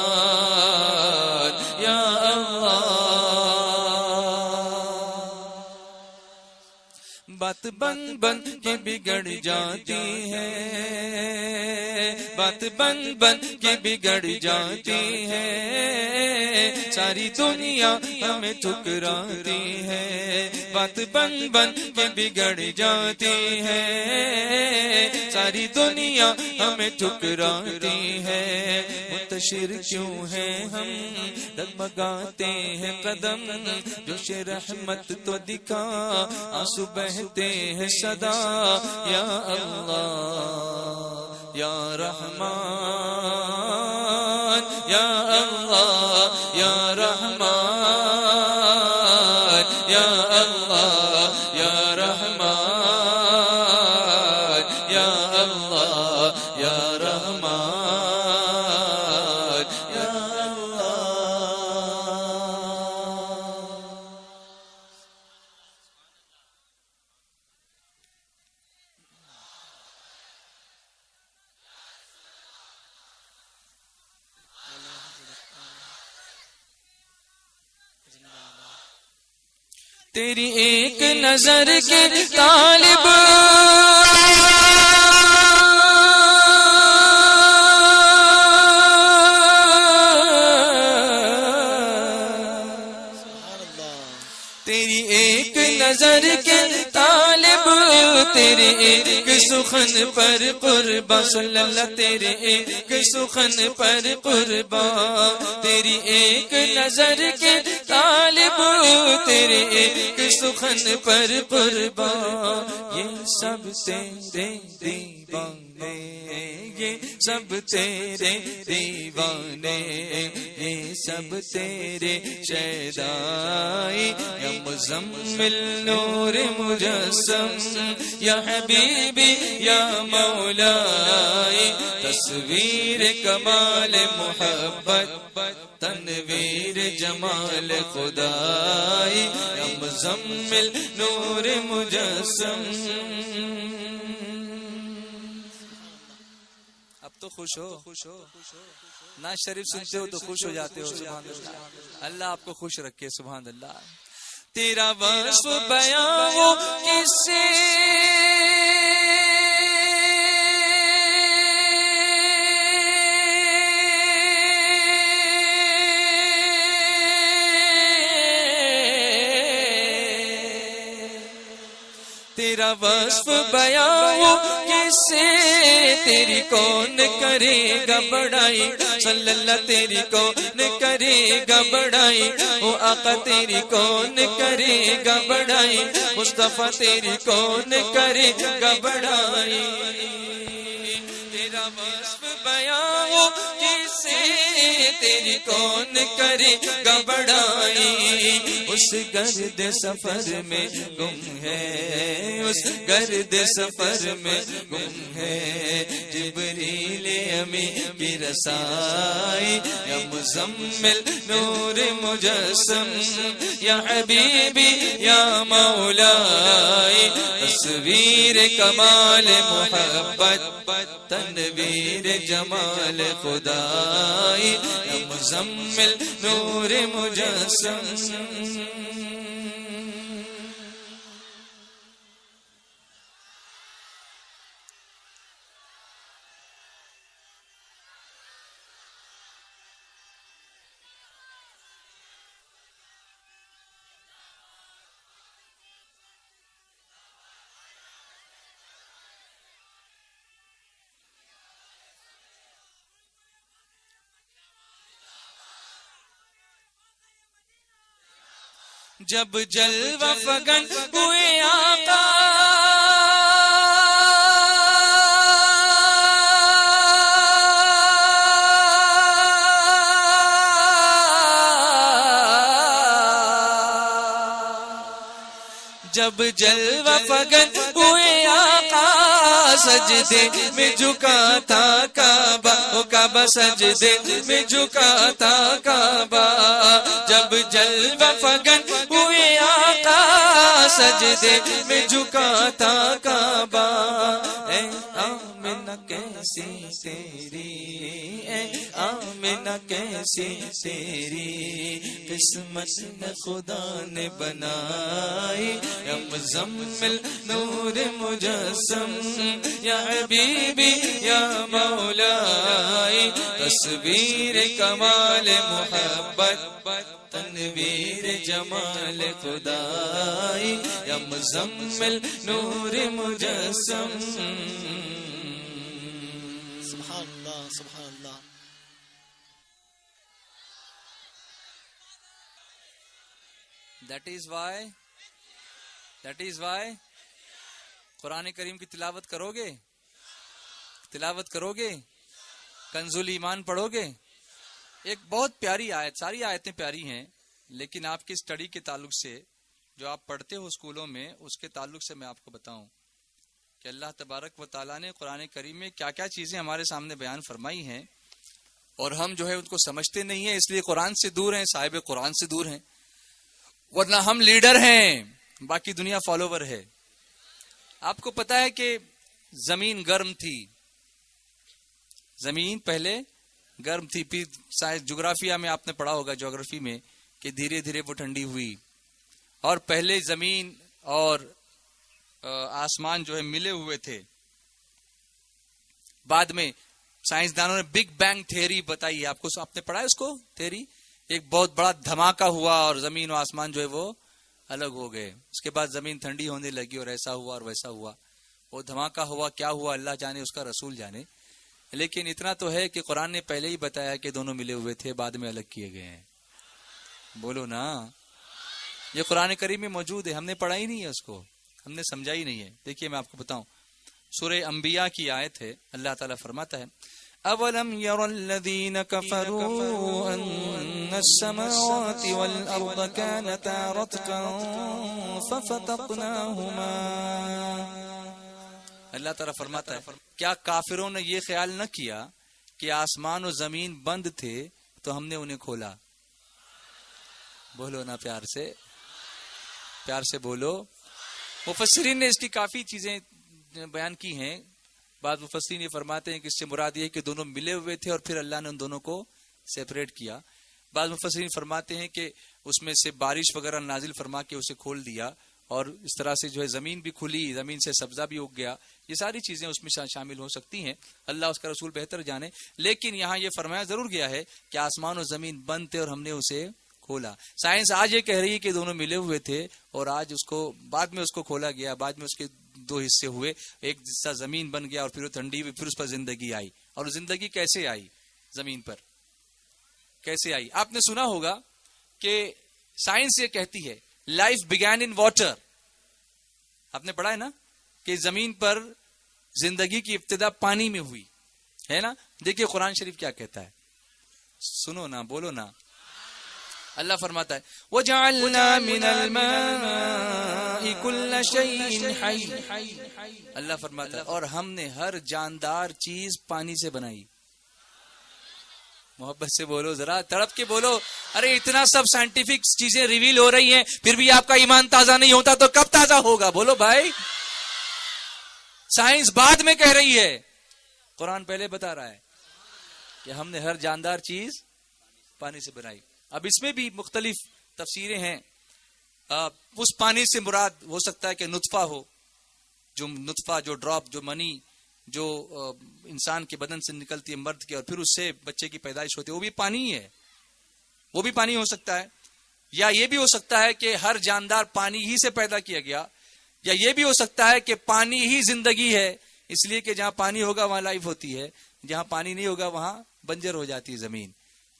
یا اللہ۔ بات بن بن کے بگڑ جاتی ہے، بات بن بن کے بگڑ جاتی ہے، ساری دنیا ہمیں ٹھکراتی ہے، بات بن بن کے بگڑ جاتی ہے، ساری دنیا ہمیں ٹھکراتی ہے، منتشر کیوں ہیں ہم، ڈگمگاتے ہیں قدم، جوش رحمت تو دکھا، آنسو بہتے ہیں صدا، یا اللہ یا رحمان یا اللہ یا رحمان یا اللہ یا رحمان یا اللہ یا رحمان یا اللہ۔ تیری ایک نظر کے طالب تیری ایک نظر کے طالب، تیرے ایک سخن پر قربان، صلی اللہ تیرے ایک سخن پر قربان، تیری ایک نظر کے طالب، تیرے ایک سخن پر قربان، یہ سب تیرے دیوانے، یہ سب تیرے دیوانے، یہ سب تیرے شیدائی، یا مزمل نور مجسم، یا حبیبی یا مولائی، تصویر کمال محبت، تنویر جمال خدائی، یا مزمل نور مجسم۔ اب تو خوش ہو، نعت شریف سنتے ہو تو خوش ہو جاتے ہو، سبحان اللہ، اللہ آپ کو خوش رکھے، سبحان اللہ۔ تیرا وصف بیان ہو کس سے، تیرا وصف بیان ہو کس سے، تیری کون کرے گا بڑائی، صلی اللہ تیری کون کرے گا بڑائی، او آقا تیری کون کرے گا بڑائی، مصطفیٰ تیری کون کرے گا بڑائی، تیرا وصف بیان ہو کس سے، تیری کون کرے گا بڑائی، اس گرد سفر میں گم ہے، اس گرد سفر میں گم ہے، جبریل امی کی رسائی، یا مزمل نور مجسم، یا حبیبی یا مولائی، تصویر کمال محبت، تنویر جمال خدائی، یا مزمل نور مجسم۔ جب جلوہ فگن ہوئے آقا جب جلوہ فگن ہوئے آقا سجدے میں جھکا تھا کعبہ، او کعبہ سجدے میں جھکا تھا کعبہ، جب جلوہ فگن ہوئے آقا سجدے میں جھکا تھا کعبہ، اے آمنہ کیسی تیری، اے آمنہ کیسی تیری قسمت نے خدا نے بنائی، یا مزمل نور مجسم، یا حبیبی یا مولائی، تصویر کمال محبت تنویر جمال خدائی، یا مزمل نور مجسم. سبحان اللہ سبحان اللہ. That is why قرآن کریم کی تلاوت کرو گے، کنز الایمان پڑھو گے. ایک بہت پیاری آیت، ساری آیتیں پیاری ہیں، لیکن آپ کی اسٹڈی کے تعلق سے جو آپ پڑھتے ہو اسکولوں میں، اس کے تعلق سے میں آپ کو بتاؤں کہ اللہ تبارک و تعالیٰ نے قرآن کریم میں کیا کیا چیزیں ہمارے سامنے بیان فرمائی ہیں، اور ہم جو ہے ان کو سمجھتے نہیں ہیں، اس لیے قرآن سے دور ہیں، صاحب قرآن سے دور ہیں. ورنہ ہم لیڈر ہیں، باقی دنیا فالوور ہے. آپ کو پتا ہے کہ زمین گرم تھی، زمین پہلے گرم تھی، پھر جغرافیہ میں آپ نے پڑھا ہوگا، جغرافی میں، کہ دھیرے دھیرے وہ ٹھنڈی ہوئی، اور پہلے زمین اور آسمان جو ہے ملے ہوئے تھے. بعد میں سائنسدانوں نے بگ بینگ تھیوری بتائی، آپ نے پڑھا ہے اس کو تھیوری؟ ایک بہت بڑا دھماکہ ہوا اور زمین و آسمان جو ہے وہ الگ ہو گئے. اس کے بعد زمین ٹھنڈی ہونے لگی اور ایسا ہوا اور ویسا ہوا. وہ دھماکہ ہوا، کیا ہوا اللہ جانے، اس کا رسول جانے. لیکن اتنا تو ہے کہ قرآن نے پہلے ہی بتایا کہ دونوں ملے ہوئے تھے، بعد میں الگ کیے گئے ہیں. بولو نا، یہ قرآن کریم میں موجود ہے، ہم نے پڑھا ہی نہیں ہے اس کو، ہم نے سمجھا ہی نہیں ہے. دیکھیے میں آپ کو بتاؤں، سورہ انبیاء کی آیت ہے. اللہ تعالیٰ فرماتا ہے اولم یر الذین کفروا ان السماوات والارض كانتا رتقا ففتقناهما. اللہ تعالیٰ فرماتا ہے کیا کافروں نے یہ خیال نہ کیا کہ آسمان و زمین بند تھے تو ہم نے انہیں کھولا. بولو نا پیار سے بولو. مفسرین نے اس کی کافی چیزیں بیان کی ہیں. بعض مفسرین یہ فرماتے ہیں کہ اس سے مراد یہ کہ دونوں ملے ہوئے تھے اور پھر اللہ نے ان دونوں کو سیپریٹ کیا. بعض مفسرین فرماتے ہیں کہ اس میں سے بارش وغیرہ نازل فرما کے اسے کھول دیا، اور اس طرح سے جو ہے زمین بھی کھلی، زمین سے سبزہ بھی اگ گیا. یہ ساری چیزیں اس میں شامل ہو سکتی ہیں، اللہ اس کا رسول بہتر جانے. لیکن یہاں یہ فرمایا ضرور گیا ہے کہ آسمان و زمین بند تھے اور ہم نے اسے کھولا. سائنس آج یہ کہہ رہی ہے کہ دونوں ملے ہوئے تھے، اور آج اس کو بعد میں اس کو کھولا گیا، بعد میں اس کے دو حصے ہوئے، ایک حصہ زمین بن گیا اور پھر وہ ٹھنڈی ہوئی، پھر اس پر زندگی آئی. اور زندگی کیسے آئی؟ زمین پر کیسے آئی؟ آپ نے سنا ہوگا کہ سائنس یہ کہتی ہے لائف بگین ان واٹر. آپ نے پڑھا ہے نا کہ زمین پر زندگی کی ابتدا پانی میں ہوئی ہے نا. دیکھیے قرآن شریف کیا کہتا ہے، سنو نا، بولو نا. اللہ فرماتا ہے وَجَعَلْنَا مِنَ الْمَاءِ كُلَّ شَيْءٍ حَيٍّ. اللہ فرماتا ہے اور ہم نے ہر جاندار چیز پانی سے بنائی. محبت سے بولو، ذرا تڑپ کے بولو. ارے اتنا سب سائنٹیفک چیزیں ریویل ہو رہی ہیں، پھر بھی آپ کا ایمان تازہ نہیں ہوتا تو کب تازہ ہوگا؟ بولو بھائی. سائنس بعد میں کہہ رہی ہے، قرآن پہلے بتا رہا ہے کہ ہم نے ہر جاندار چیز پانی سے بنائی. اب اس میں بھی مختلف تفسیریں ہیں. اس پانی سے مراد ہو سکتا ہے کہ نطفہ ہو، جو نطفہ، جو ڈراپ، جو منی جو انسان کے بدن سے نکلتی ہے مرد کے، اور پھر اس سے بچے کی پیدائش ہوتی ہے، وہ بھی پانی ہی ہے، وہ بھی پانی ہو سکتا ہے. یا یہ بھی ہو سکتا ہے کہ ہر جاندار پانی ہی سے پیدا کیا گیا. یا یہ بھی ہو سکتا ہے کہ پانی ہی زندگی ہے، اس لیے کہ جہاں پانی ہوگا وہاں لائف ہوتی ہے، جہاں پانی نہیں ہوگا وہاں بنجر ہو جاتی ہے زمین.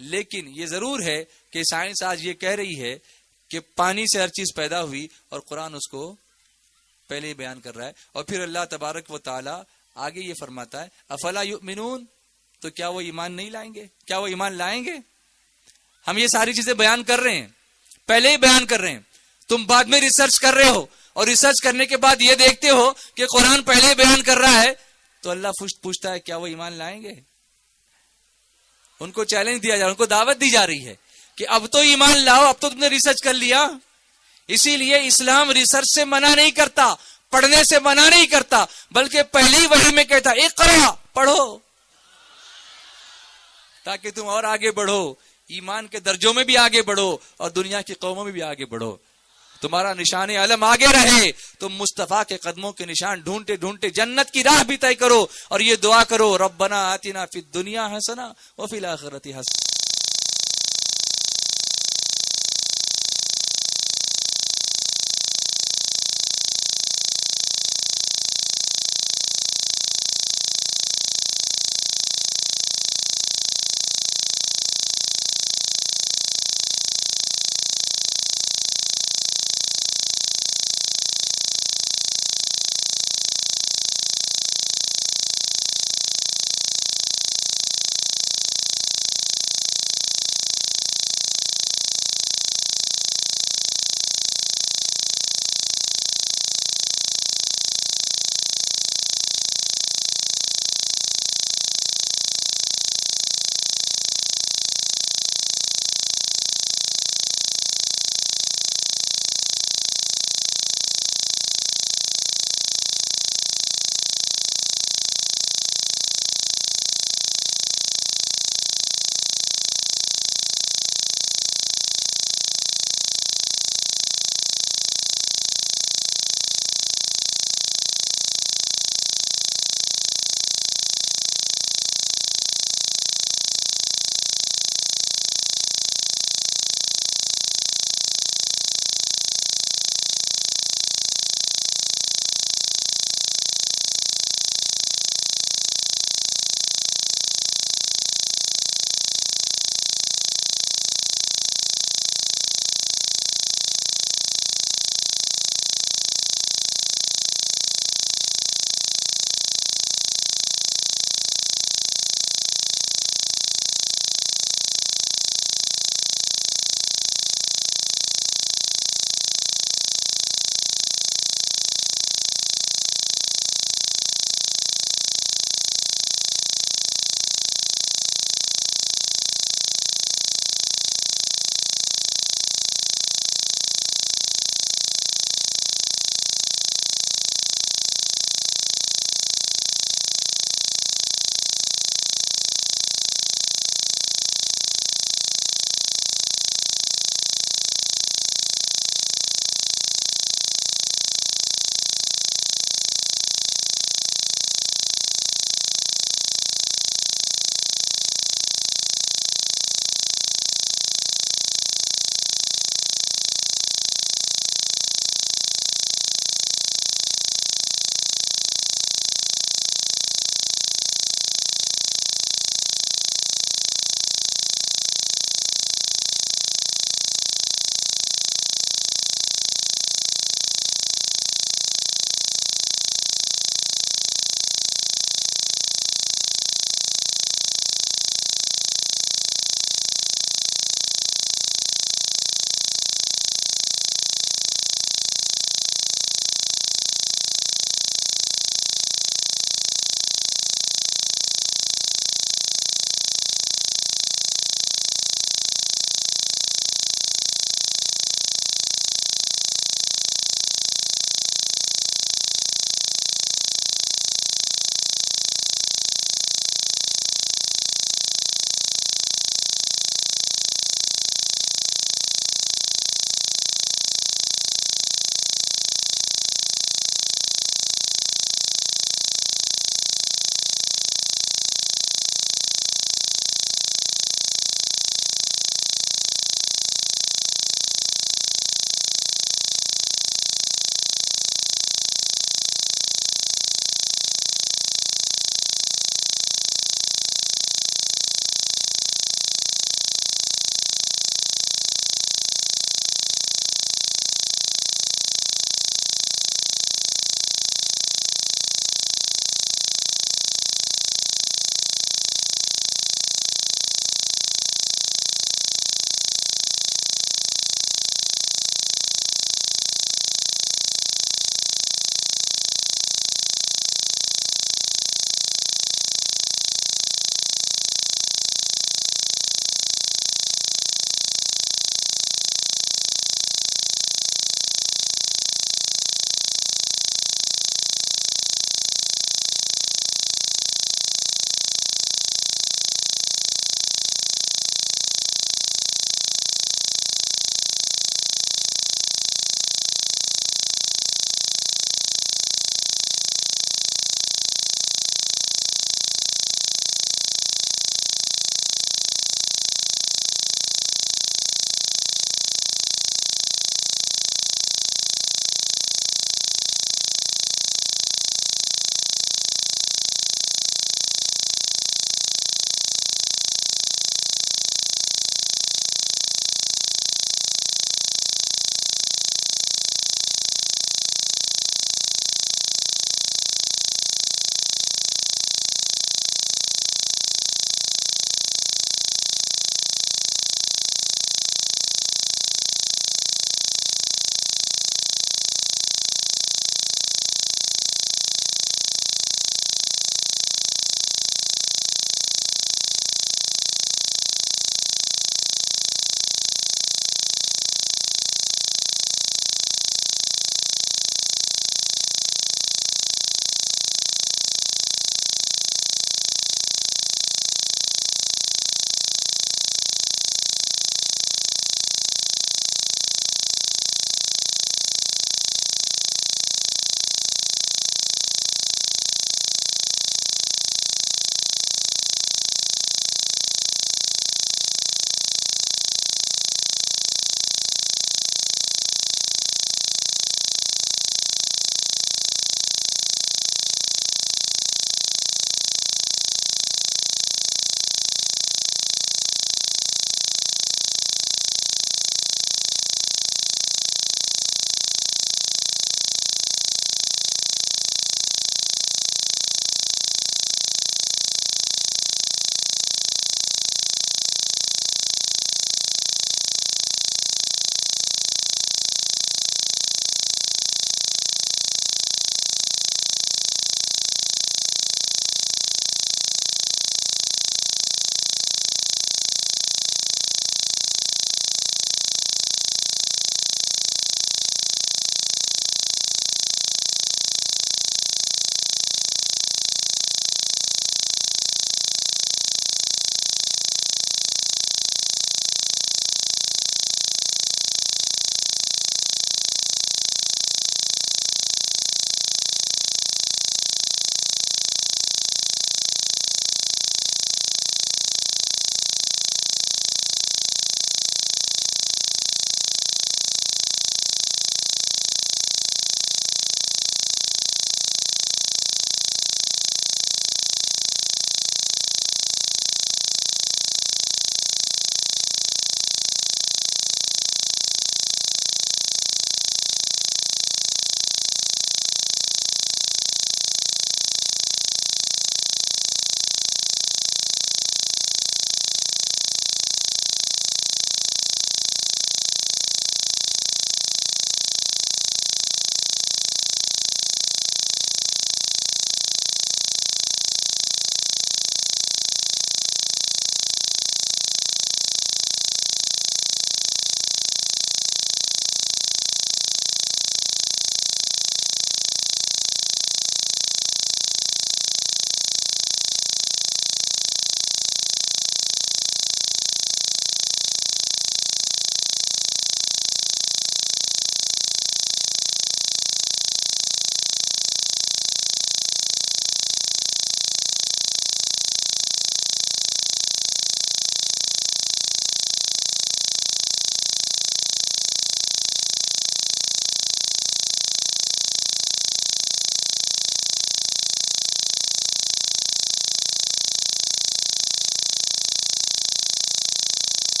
لیکن یہ ضرور ہے کہ سائنس آج یہ کہہ رہی ہے کہ پانی سے ہر چیز پیدا ہوئی اور قرآن اس کو پہلے ہی بیان کر رہا ہے. اور پھر اللہ تبارک و تعالی آگے یہ فرماتا ہے افلا یؤمنون، تو کیا وہ ایمان نہیں لائیں گے؟ کیا وہ ایمان لائیں گے؟ ہم یہ ساری چیزیں بیان کر رہے ہیں، پہلے ہی بیان کر رہے ہیں، تم بعد میں ریسرچ کر رہے ہو، اور ریسرچ کرنے کے بعد یہ دیکھتے ہو کہ قرآن پہلے ہی بیان کر رہا ہے، تو اللہ پوچھتا ہے کیا وہ ایمان لائیں گے؟ ان کو چیلنج دیا جا رہا ہے، ان کو دعوت دی جا رہی ہے کہ اب تو ایمان لاؤ، اب تو تم نے ریسرچ کر لیا. اسی لیے اسلام ریسرچ سے منع نہیں کرتا، پڑھنے سے منع نہیں کرتا، بلکہ پہلی وحی میں کہتا اقرا، پڑھو تاکہ تم اور آگے بڑھو، ایمان کے درجوں میں بھی آگے بڑھو اور دنیا کی قوموں میں بھی آگے بڑھو، تمہارا نشان علم آگے رہے. تم مصطفیٰ کے قدموں کے نشان ڈھونڈتے ڈھونڈتے جنت کی راہ بھی طے کرو، اور یہ دعا کرو ربنا آتنا فی الدنیا حسنہ وفی الآخرۃ حسنہ.